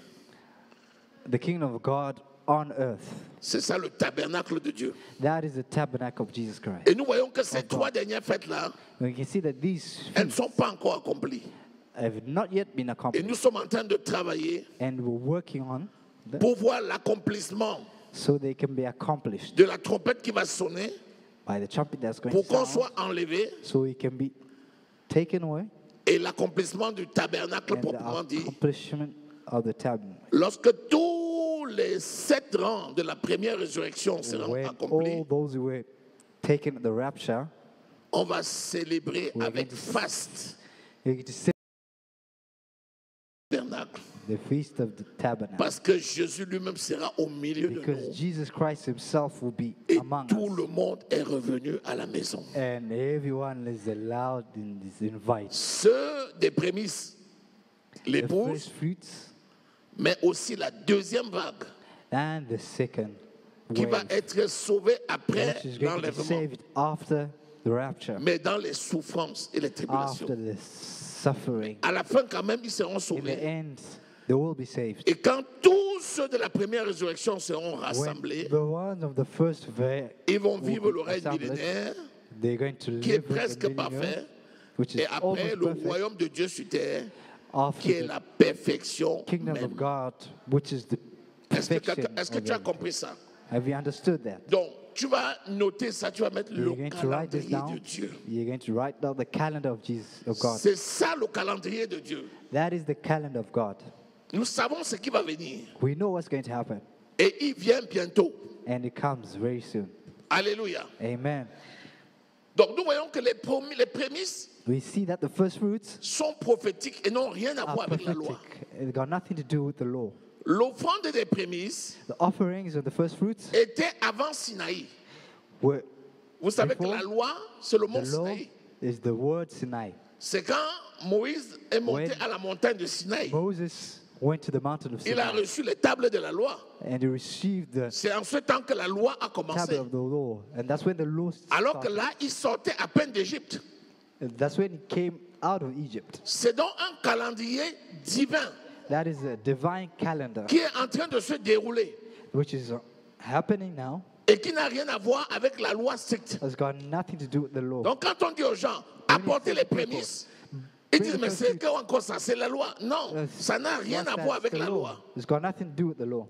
the kingdom of God on earth. C'est ça le tabernacle de Dieu. That is the tabernacle of Jesus Christ. Et nous voyons que ces 3 dernières fêtes-là, We can see that these elles ne feasts sont pas encore accomplies. have not yet been Et accomplished, nous sommes en train de travailler and we're working on them pour voir l'accomplissement so they can be accomplished de la trompette qui va sonner by the trumpet that's going pour to qu'on sound, soit enlevé so it can be taken away, et l'accomplissement du tabernacle and proprement the dit. accomplishment of the tabernacle. Lorsque tous les 7 rangs de la première résurrection seront When accomplis, all those who were taken at the rapture, on va célébrer We're avec going to- faste you get to see tabernacle. the Feast of the Tabernacle. Parce que Jésus lui-même sera au milieu de Because nous. Jesus Christ himself will be Et among tout us. le monde est revenu à la maison. And everyone is allowed in this invite. Ceux des prémices, The l'épouse, first fruits mais aussi la deuxième vague and the second qui va wave, être sauvée après which is going to be l'enlèvement, saved after the rapture, mais dans les souffrances et les tribulations. after the suffering. À la fin, quand même, ils seront In the sauvés. end, they will be saved. Et quand tous ceux de la première résurrection seront When rassemblés, the ones of the first ils vont will vivre be le règne assembled, millénaire, they're going to qui est live with presque the millennium, parfait. which is Et après, almost le perfect, royaume de Dieu sur terre, after qui est the la perfection kingdom même. of God, which is the Est-ce que, perfection est-ce que of tu as it. compris ça? Have you understood that? Donc, tu vas noter ça, tu vas mettre le You're going to write this calendrier de down. Dieu. You're going to write down the calendar of Jesus, of God. C'est ça le calendrier de Dieu. That is the calendar of God. Nous savons ce qui va venir. We know what's going to happen, Et il vient bientôt. and it comes very soon. Alléluia. Amen. Donc nous voyons que les prémices We see that the first fruits sont prophétiques et n'ont rien à are voir avec la loi. prophetic. It got nothing to do with the law. L'offrande des prémices The offerings of the first fruits était avant Sinaï. were Vous savez que Before, la loi, c'est le mont the law Sinaï. is the word Sinai. C'est quand Moïse est monté When à la montagne de Sinaï. Moses went to the mountain of Il a Sinai reçu les tables de la loi. and he received the C'est en ce temps que la loi a commencé. tablet of the law, and that's when the law Alors que started. là, il sortait à peine d'Égypte. That's when he came out of Egypt. C'est donc un calendrier divin That is a divine calendar qui est en train de se dérouler which is happening now. et qui n'a rien à voir avec la loi stricte. Has got nothing to do with the law. Donc quand on dit aux gens, apportez les prémices, ils disent, mais c'est quoi encore ça? C'est la loi. Non, ça n'a rien à voir avec la loi. It's got nothing to do with the law.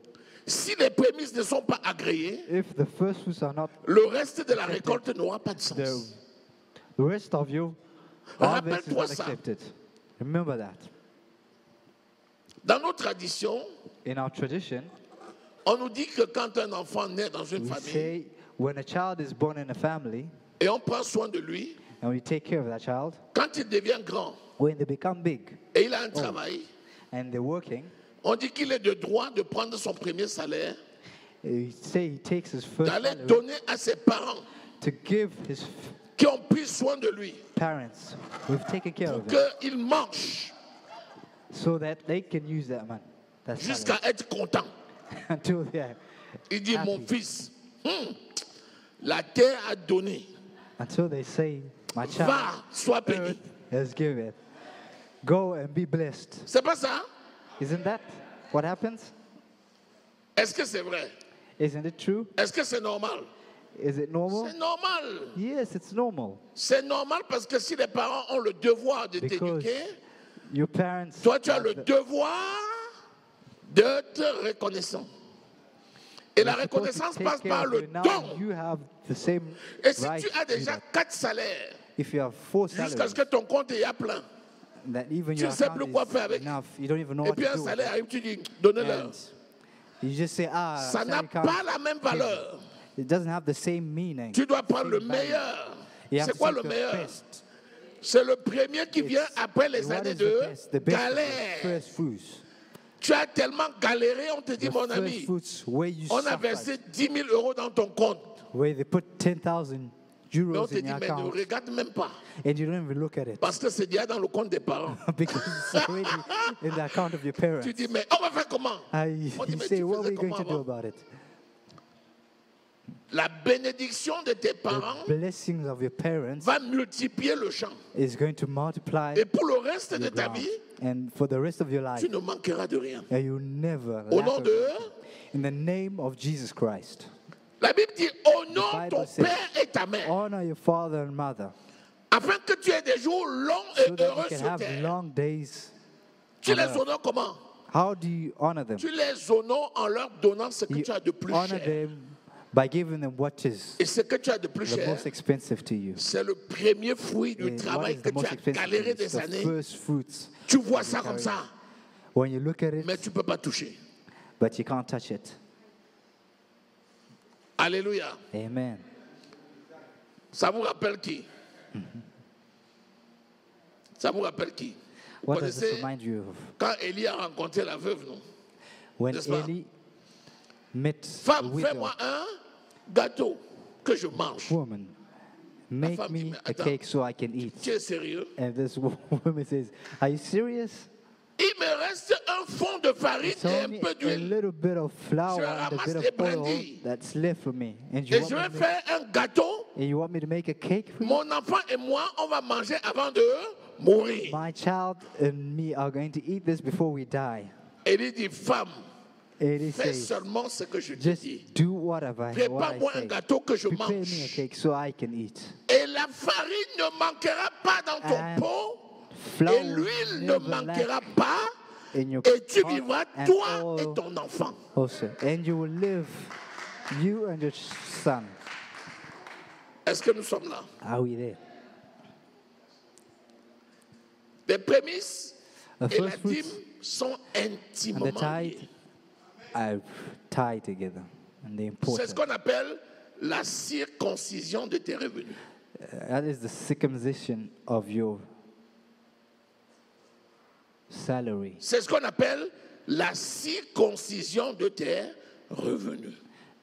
Si les prémices ne sont pas agréées, If the first fruits are not, le reste de la récolte n'aura pas de sens. the rest of you, harvest is Rappelle-toi not ça. accepted. Remember that. Dans nos traditions, In our tradition, on nous dit que quand un enfant naît dans une we famille say when a child is born in a family et on prend soin de lui, and we take care of that child, quand il devient grand when they become big et il a un travail, and they're working, on dit qu'il est de droit de prendre son premier salaire, we say he takes his first d'aller salary donner à ses parents to give his qui ont pris soin de lui parents who've taken care pour of him qu'il mange so that they can use that money, that salary, jusqu'à être content. until they are Il dit, mon happy. fils, la terre a donné, Until they say, my child va, sois béni. earth has given. Go and be blessed. C'est pas ça? Isn't that what happens? Est-ce que c'est vrai? Isn't it true? Est-ce que c'est normal? Is it normal? C'est normal. Yes, it's normal. C'est normal parce que si les parents ont le devoir de Because t'éduquer, your parents, toi tu as have le the- devoir d'être reconnaissant. Et la you're supposed to reconnaissance take passe care par of le you. Now don. you have the same Et si right tu as to do déjà that. 4 salaires, If you have 4 jusqu'à ce salaries, que ton compte est à plein, that even tu your ne sais account plus quoi is faire avec. enough, you don't even know et what puis to un do with salaire it. arrive, tu dis, donnez-leur. And you just say, Ça n'a salary pas account. la même valeur. It doesn't have the same meaning. Tu dois prendre le Same value. meilleur. You have C'est to quoi take le the meilleur? best. C'est le premier qui vient It's- après les what années is de the best? The best of the galère. first fruits. Tu as tellement galéré, on te dit, The mon first ami, fruits where you on a suffered, versé 10 000 euros dans ton compte. where they put 10,000 Mais on euros te in dit, your mais ne account, regarde même pas. and you don't even look at it Parce que c'est déjà dans le compte des parents. because it's already in the account of your parents. Tu dis, mais on va faire comment? You On dit, mais say, tu what are faisais we going comment to do avant? about it? La bénédiction de tes parents The blessings of your parents va multiplier le champ. is going to multiply Et pour le reste de your ta ground. vie, And for the rest of your life, tu ne manqueras de rien. and you never Au lack nom of de... anything. In the name of Jesus Christ. La Bible dit, honore Bible ton says, père et ta mère, Honor your father and mother afin que tu aies des jours longs so et that you heureux can sur have terre. long days. Tu on les earth. honores comment? How do you honor them? Tu les honores en leur donnant ce que You tu as de plus honor cher. them by giving them what is Et ce que tu as de plus the cher, most expensive to you. c'est le premier fruit du And what travail is que the tu most as expensive to galéré you? des It's the années. first fruits. Tu vois ça comme ça, When you look at it, mais tu ne peux pas toucher. but you can't touch it. Alléluia. Amen. Ça vous rappelle qui? Ça vous rappelle qui? What does this connaissez remind you of? quand Élie a rencontré la veuve, non? When N'est-ce pas? Eli met the Femme, widow fais-moi un gâteau que je mange. woman, make femme dit, me mais a attends. cake so I can eat. Tu es sérieux? And this woman says, are you serious? Il me reste un fond de farine It's et un only peu a d'huile. little bit of flour Je and a ramasse bit les of oil brindilles. that's left for me. And Et je vais faire un gâteau. you want me to make a cake for you? Mon enfant et moi, on va manger avant de mourir. My child and me are going to eat this before we die. Élie dit, femme, Eli fais says, seulement ce que je te just dis. do what I Prépare-moi un say. gâteau que je Prepare me a mange. cake so I can eat. Et la farine ne manquera pas dans ton And pot. flour Et l'huile ne never manquera lack pas. in your Et tu pot vivras, and toi et oil ton enfant. also. And you will live, you and your son. Est-ce que nous sommes là? Are we there? Les prémices The et la first fruits dîme sont and the intimement tithe liés. are tied together. And they're C'est ce important. qu'on appelle la circoncision de tes revenus. That is the circumcision of your salary. C'est ce qu'on appelle la circoncision de tes revenus.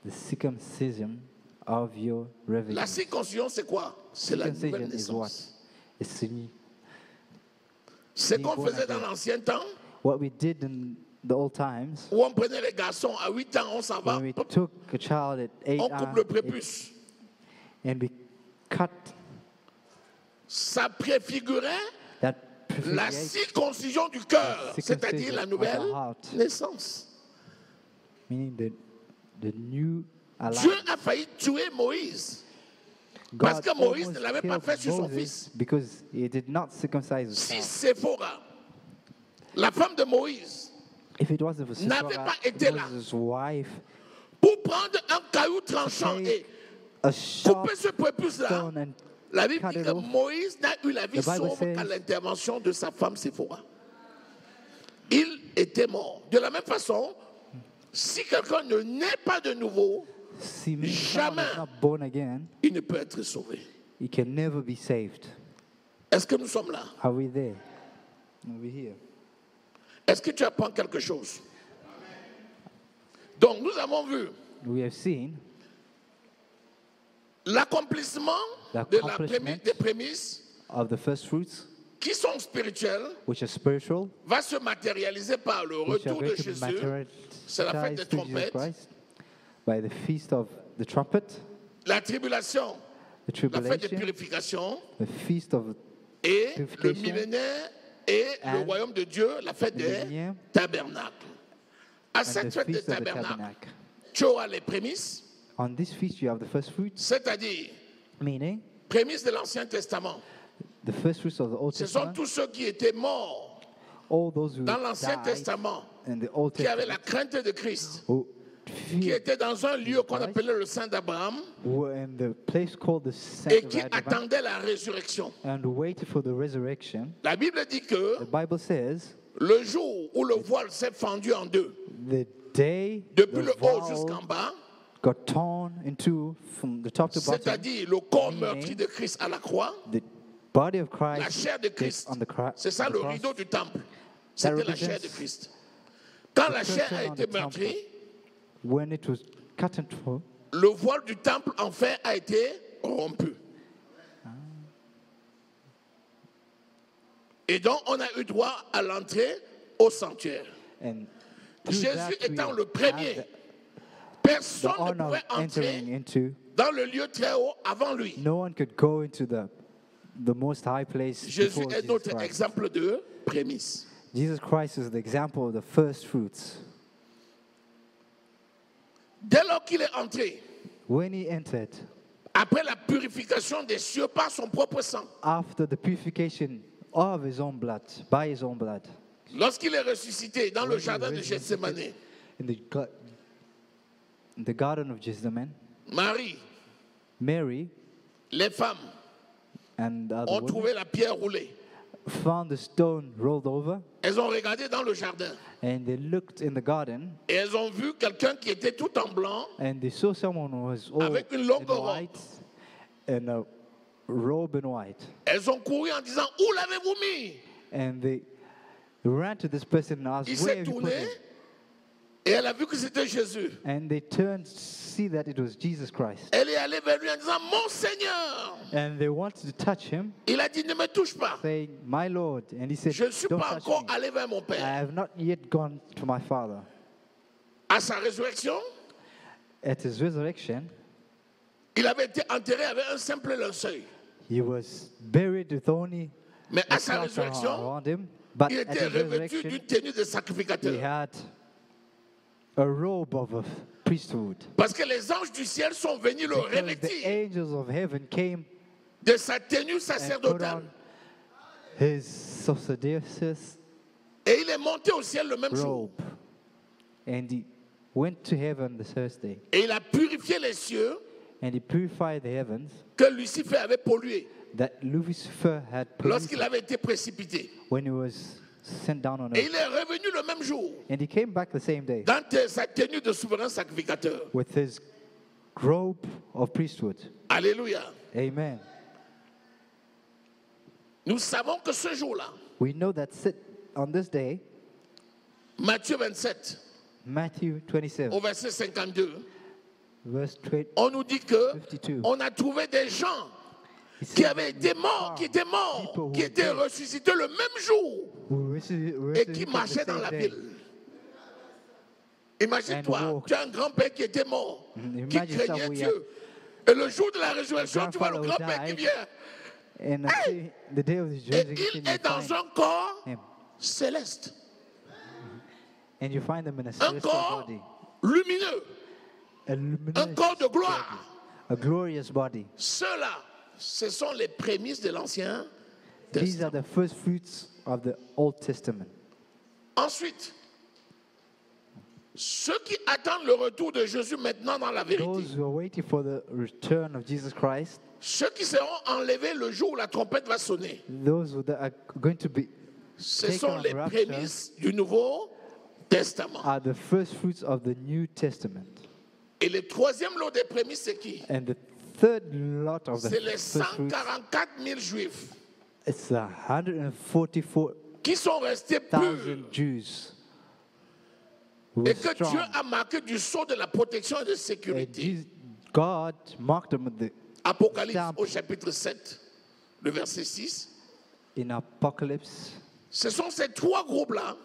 The circumcision of your revenue. La circoncision, c'est quoi? C'est la nouvelle Circumcision is what? naissance. It's the- C'est qu'on born faisait again. dans l'ancien temps, what we did in the old times où on prenait les garçons à 8 ans, on s'en va, when we took a child at 8 on coupe le prépuce. and we cut Ça préfigurait that la purification, circoncision du cœur, circumcision c'est-à-dire la of the nouvelle heart. naissance. meaning the new Dieu alignment. a failli tuer Moïse. Parce que Moïse almost ne l'avait pas killed fait sur son Moses fils. because he did not circumcise his Si son. Séphora, la femme de Moïse, If it wasn't for n'avait Sisera, pas été là. Moses' wife, pour prendre un caillou tranchant et a sharp couper ce prépuce-là, stone and la Bible cut dit it que off. Moïse n'a eu la vie The Bible sauve says- qu'à l'intervention de sa femme Séphora. Il était mort. De la même façon, si quelqu'un ne naît pas de nouveau, see me, someone Jamais. is not born again, il ne peut être sauvé. he can never be saved. Est-ce que nous sommes là? Are we there? Are we here? Est-ce que tu apprends quelque chose? Donc, nous avons vu We have seen l'accomplissement L'accomplissement. des prémices of the first fruits, qui sont spirituelles which are spiritual, va se matérialiser par le which are retour de going to Jésus. C'est la fête des materialize through Jesus trompettes, Christ, by the feast of the trumpet, la tribulation, the la fête de tribulation, purification the feast of et le Purification. millénaire et le And royaume de Dieu, la fête the des millennium tabernacles. À and cette the fête des feast of the tabernacles, tabernacle. tu auras les prémices, On this feast you have the first fruits, c'est-à-dire meaning prémices de l'Ancien Testament. the first fruits of the Old Ce sont Testament, tous ceux qui étaient morts all those who dans l'Ancien died Testament, in the Old qui avaient Testament, la crainte de Christ, who qui feared, étaient dans un lieu qu'on Christ. appelait le Saint d'Abraham who were in the place called the et Saint of qui Abraham, attendaient la résurrection. and waited for the resurrection. La Bible dit que The Bible says le jour où le voile s'est fendu en deux, the day depuis the le haut veil jusqu'en bas, got torn in two from the top to bottom, c'est-à-dire le corps Meaning- meurtri de Christ à la croix, the body of la Christ chair de is Christ. on the C'est ça the le cross. rideau du temple. C'était la chair de represents Christ. Quand the la chair a curtain on été the temple. meurtrie, When it was cut in two, le voile du temple en fait a été rompu. Et donc on a eu droit à l'entrée au sanctuaire. and through Jésus that we étant le have premier, the personne ne honor pouvait of entering entrer into. dans le lieu très haut avant lui. No one could go into the most high place Jésus before est Jesus notre Christ. exemple de prémisse. Jesus Christ is the example of the first fruits. Dès lors qu'il est entré, When he entered, après la purification des cieux par son propre sang, after the purification of his own blood, by his own blood, lorsqu'il est ressuscité dans le when he jardin de resurrected Gethsemane, in the garden of Gethsemane, Marie, Mary les femmes and the other ont women trouvé la pierre roulée. found the stone rolled over, Elles ont regardé dans le jardin and they looked in the garden, et elles ont vu quelqu'un qui était tout en blanc and they saw someone who was all Avec une longue in robe. white and a robe in white, Elles ont couru en disant, où l'avez-vous mis? and they He ran to this person and asked, Il where s'est have you put tourné him? et elle a vu que c'était Jésus. And they turned to see that it was Jesus Christ. Elle est allée vers lui en disant, mon Seigneur. And they wanted to touch him, Il a dit, ne me touche pas. saying, my Lord. And he said, Je ne suis don't pas touch encore me. allé vers mon I Père. have not yet gone to my Father. À sa résurrection, At his resurrection, il avait été enterré avec un simple linceul. he was buried with only Mais a à sa cloth résurrection, around him. But il at était his revêtu resurrection, d'une tenue de he sacrificateur. had a robe of a priesthood. Parce que les anges du ciel sont venus le Because the revêtir angels of heaven came de sa tenue and put sacerdotale. on his sacerdoce Et il est monté au ciel le même jour. robe. And he went to heaven the Thursday. Et il a purifié les cieux And he purified the heavens que Lucifer avait pollués that Lucifer had lorsqu'il polluted avait été précipité. when he was sent down on Et earth. il est revenu le même jour And he came back the same day dans sa tenue de souverain sacrificateur. with his robe of priesthood. Alléluia. Amen. Nous savons que ce jour-là, We know that on this day, Matthieu 27, Matthew 27, au verset 52, verse 20, on nous dit que 52. on a trouvé des gens he qui said, avaient été morts, qui étaient morts, qui étaient ressuscités le même jour et qui marchaient dans la ville. Imagine-toi, And walked. tu as un grand-père qui était mort, qui Imagine craignait somebody Dieu. Et le jour de la résurrection, tu vois le grandfather who grand-père qui died. vient. And the day of his Et resurrection, il est you dans find un corps him. céleste, And you find him in a un celestial corps body, lumineux, a un luminous corps de gloire. a glorious body. Ceux-là, ce sont les prémices de l'Ancien These Testament. are the first fruits of the Old Testament. Ensuite, ceux qui attendent le retour de Jésus maintenant dans la vérité, Those who are waiting for the return of Jesus Christ, ceux qui seront enlevés le jour où la trompette va sonner, those who are going to be ce taken sont on les rapture prémices du Nouveau Testament. are the first fruits of the New Testament. Et le troisième lot des prémices, c'est qui? And the third lot of the C'est les first fruits, 144 000 Juifs it's 144,000 qui sont restés purs Jews who et were que Dieu strong. a marqué du sceau de la protection et de And sécurité. God marked them with Apocalypse stamp. au chapitre 7, le verset 6. in Apocalypse. Ce sont ces trois groupes-là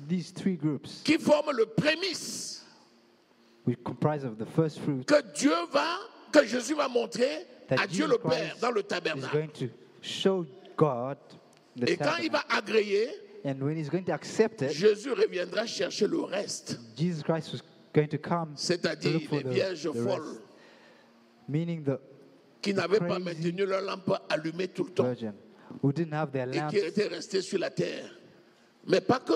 These three groups, qui forment le prémisse we comprise of the first fruit que Jésus va montrer that à Dieu Jesus le Père Christ dans le is tabernacle. going to show God the Et quand il va tabernacle. agréer, And when he's going to accept it, Jésus reviendra chercher le reste, Jesus Christ was going to come to c'est-à-dire look for les the vierges rest, folles meaning the qui n'avaient pas crazy maintenu leur lampe allumée tout le temps virgin who didn't have their et lamps. qui étaient restés sur la terre. Mais pas que.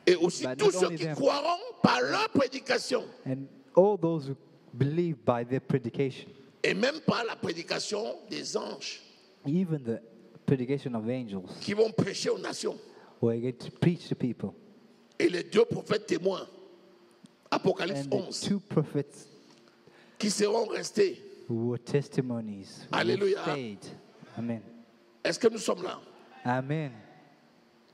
Et aussi But tous not ceux only qui them. croiront par leur prédication And all those who believe by their predication, et même par la prédication des anges even the predication of angels, qui vont prêcher aux nations. who are going to preach to people. Et les deux prophètes témoins, Apocalypse And the 11, two prophets qui seront restés. who were testimonies, who Alléluia. stayed. Amen. Est-ce que nous sommes là? Amen.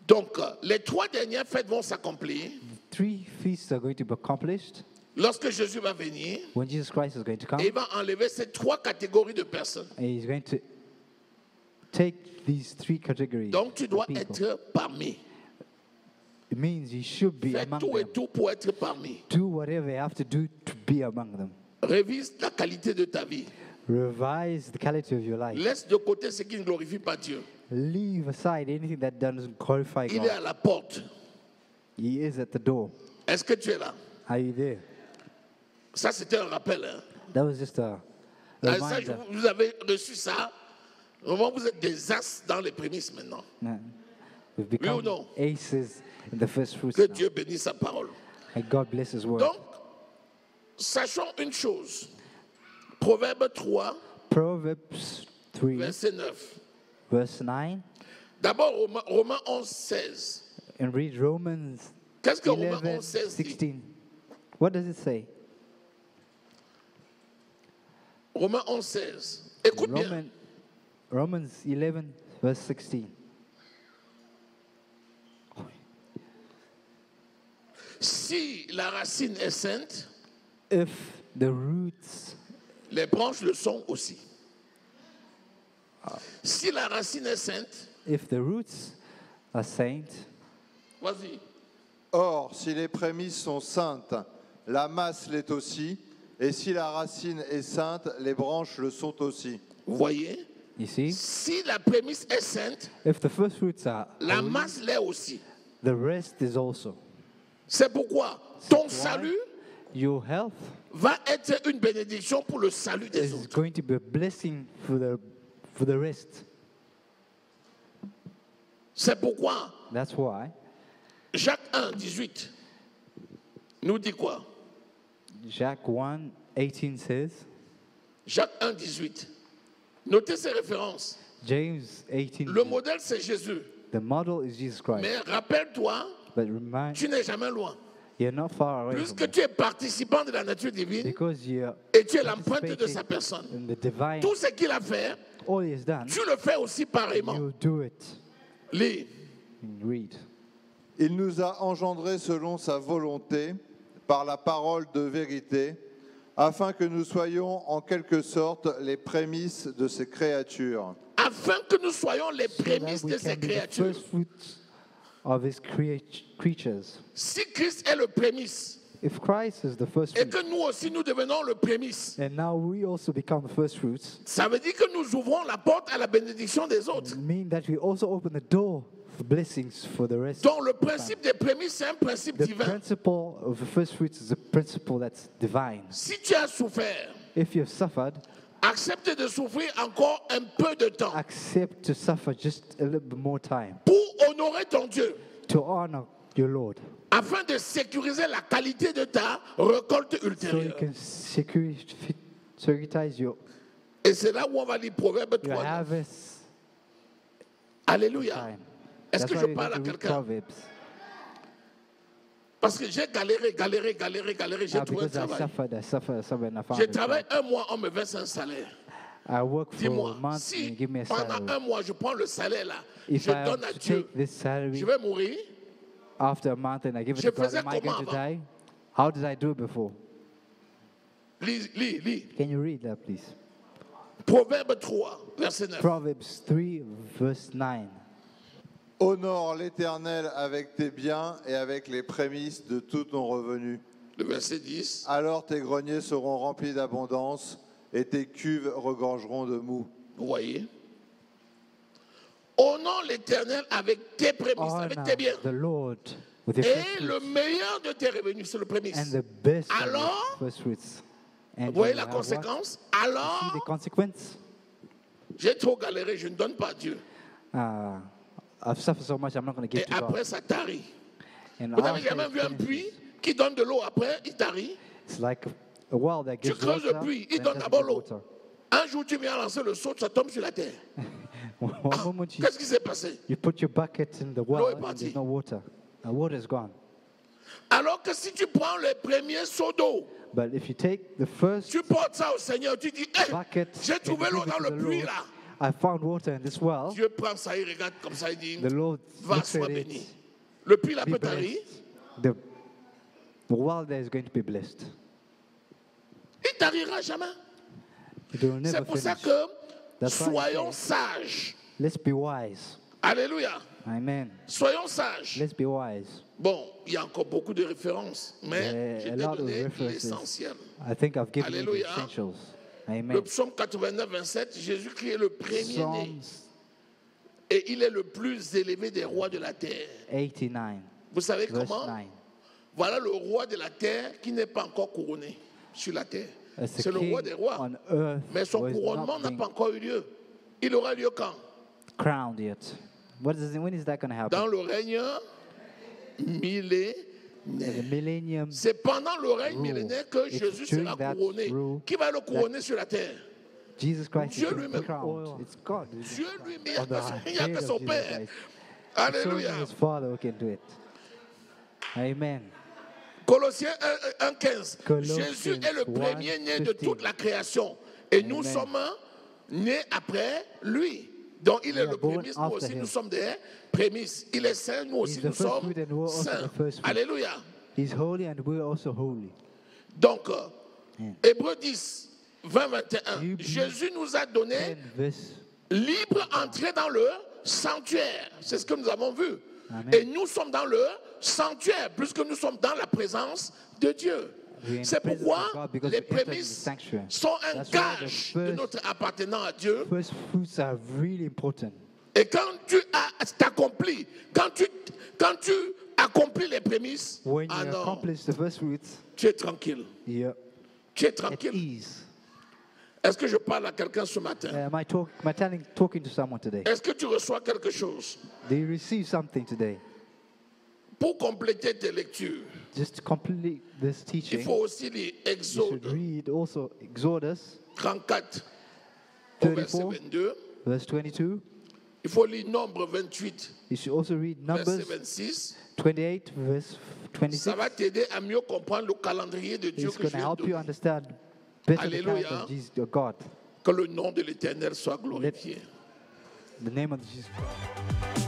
Donc, les trois dernières fêtes vont s'accomplir Three feasts are going to be accomplished lorsque Jésus va venir when Jesus Christ is going to come. et il va enlever ces trois catégories de personnes. And he's going to take these three categories. Donc, tu of dois people. être parmi. It means you should be Fais among tout et them. tout pour être parmi. Do whatever you have to do to be among them. Révise la qualité de ta vie. Revise the quality of your life. Laisse de côté ce qui ne glorifie pas Dieu. Leave aside anything that doesn't glorify Il est à God. la porte. He is at the door. Est-ce que tu es là? Are you there? Ça, c'était un rappel. Hein? That was just a Ah, ça, reminder. vous avez reçu ça. Vraiment, vous êtes des as dans les prémices maintenant. Yeah. We've Oui ou become non? aces in the first fruits. Que now. Dieu bénisse sa parole. And God bless His word. Donc, sachons une chose. Proverbe 3, Proverbs 3, verset 9. verse 9, D'abord, Romains 11, 16. and read Romans Qu'est-ce que Romains 11, 11, 16 dit? 16. What does it say? Romains 11, 16. Écoute bien. Romans 11, verse 16. Si la racine est sainte, If the roots, les branches le sont aussi. Si la racine est sainte, if the roots are saint, vas-y. Or, si les prémices sont saintes, la masse l'est aussi, et si la racine est sainte, les branches le sont aussi. Vous voyez? you see, Si la prémisse est sainte, if the first fruits are la holy, masse l'est aussi. the rest is also. C'est pourquoi ton Why? salut Your health va être une bénédiction pour le salut des is autres. going to be a blessing for the rest. C'est pourquoi That's why Jacques 1, 18 nous dit quoi? Jacques 1:18 says, Jacques 1, 18. Notez ces références. James 18, Le modèle, c'est Jésus. the model is Jesus Christ. Mais rappelle-toi, But remind, tu n'es jamais loin. you're not far away from Puisque him, tu es participant de la nature divine because you're et tu es l'empreinte de sa participating personne. in the divine. Tout ce qu'il a fait, All he has done, tu le fais aussi pareillement. you do it. Lis. And read. Il nous a engendrés selon sa volonté, par la parole de vérité, afin que nous soyons en quelque sorte les prémices de ses créatures. Afin que nous soyons les So that prémices we de ses can be the créatures. first fruits of his creatures. Si Christ est le prémisse If Christ is the first et fruit, que nous aussi nous devenons le prémisse, and now we also become the first fruits, ça veut dire que nous ouvrons la porte à la bénédiction des autres. it means that we also open the door for blessings for the rest. Donc le principe des prémices, c'est un principe The divin. principle of the first fruits is a principle that's divine. Si tu as souffert, If you've suffered, accepte de souffrir encore un peu de temps accept to suffer just a little bit more time pour honorer ton Dieu, to honor your Lord, afin de sécuriser la qualité de ta récolte so you ultérieure. can securitize your Et c'est là où on va lire Proverbe 3. harvest Alléluia. time. Est-ce That's que why je we parle à need to read quelqu'un? Proverbs. Parce que j'ai galéré, j'ai trouvé un Because I travail. suffered, and I found J'ai a travaillé job. un mois, on me verse un salaire. I work for Dis-moi, a month and si you give me a pendant salary. un mois je prends le salaire là, If je I donne have à to Dieu, take this salary je vais mourir. after a month and I give it Je to God, faisais am I going to comment die? How did I do it before? Lis. Can you read that, please? Proverbe 3, verset 9. Proverbs 3, verse 9. Honore l'Éternel avec tes biens et avec les prémices de tout ton revenu. Le verset 10. Alors tes greniers seront remplis d'abondance et tes cuves regorgeront de mou. Vous voyez? Honore l'Éternel avec tes prémices, avec Honor tes biens. the Lord with your Et first le fruits meilleur de tes revenus, c'est le and prémisse. the best of Alors, your first fruits. And Vous voyez you la have what? conséquence? See Alors, the consequence? j'ai trop galéré, je ne donne pas à Dieu. I've suffered so much, I'm not going to give Et to God. après, ça tarit. And Vous n'avez after jamais it vu un finishes, puits qui donne de l'eau après, il tarit. it's like a well that Tu gives creuses le water, puits, il then donne doesn't d'abord give l'eau. water. Un jour, tu viens lancer le seau, ça tombe sur la terre. One moment Qu'est-ce qui s'est passé? you put your bucket in the L'eau well est and partie. there's no water. The water is gone. Alors que si tu prends les premiers seaux d'eau, But if you take the first tu portes ça au Seigneur, tu dis, hey, bucket j'ai and trouvé give l'eau it dans to le the puits Lord, là. I found water in this well. Dieu prend ça, il regarde comme ça, il dit, The Lord va, looks sois at béni. it, Le puits là be peut tarir. blessed. The well there is going to be blessed. Il tarira jamais. It will never C'est pour ça finish. que That's why I soyons say, sages. let's be wise. Alléluia. Amen. Soyons sages. Let's be wise. Bon, il y a encore beaucoup de références, mais There je are a t'ai lot of donné references. l'essentiel. I think I've given you the Alléluia. essentials. Le Amen. psaume 89, 27, Jésus-Christ est le premier-né Psalms et il est le plus élevé des rois de la terre. 89, Vous savez verse comment? 9. Voilà le roi de la terre qui n'est pas encore couronné sur la terre. As the C'est le roi king des rois. on earth Mais son was couronnement not n'a being pas encore eu lieu. Il aura lieu quand? crowned yet. When is that going to happen? Dans le règne millénaire. In the millennium. C'est pendant le règne rule. millénaire que It's Jésus during sera that couronné. rule Qui va le couronner sur la terre? Jesus Christ Dieu is going to lui-même. be crowned. It's God. who's Dieu lui-même, on the il n'y a head que of son Jesus Père. Christ. It's only Alléluia. his Father who can do it. Amen. Colossiens 1,15. Colossians Jésus est le premier-né de 1:15. toute la création. Et nous Amen. sommes nés après lui. Donc il est We are le born prémisse, nous after aussi him. nous sommes des prémices. Il est saint, nous aussi He's the nous first sommes fruit and we're also saints. the first fruit. Alléluia. He's holy and we're also holy. Donc, Hébreux 10, 20, 21, Hébreux Jésus nous a donné 10 verse. libre entrée dans le sanctuaire. C'est ce que nous avons vu. Amen. Et nous sommes dans le sanctuaire, puisque nous sommes dans la présence de Dieu. We're in C'est the presence pourquoi of God because les we entered the prémices sanctuary. sont un That's why the gage de first- notre appartenance à Dieu. First fruits are really important. Et quand tu t'accomplis, quand tu accomplis les prémices, When you alors accomplish the first fruits, tu es tranquille. you're Tu es at tranquille. ease. Est-ce que je parle à quelqu'un ce matin? Am I talking to someone today? Est-ce que tu reçois quelque chose? Do you receive something today? Pour compléter tes lectures, Just to complete this il teaching, faut aussi lire you should Exode read also Exodus 34 au verset 34, 22. verse 22. Il faut lire Nombre 28, You should also read verset Numbers 26. 28, verse 26. Ça va t'aider à mieux comprendre le calendrier de Dieu It's que going je to viens de help you donner. understand better the Alléluia. character of Jesus, your God. Que le nom de l'Éternel soit glorifié. The name of Jesus Christ.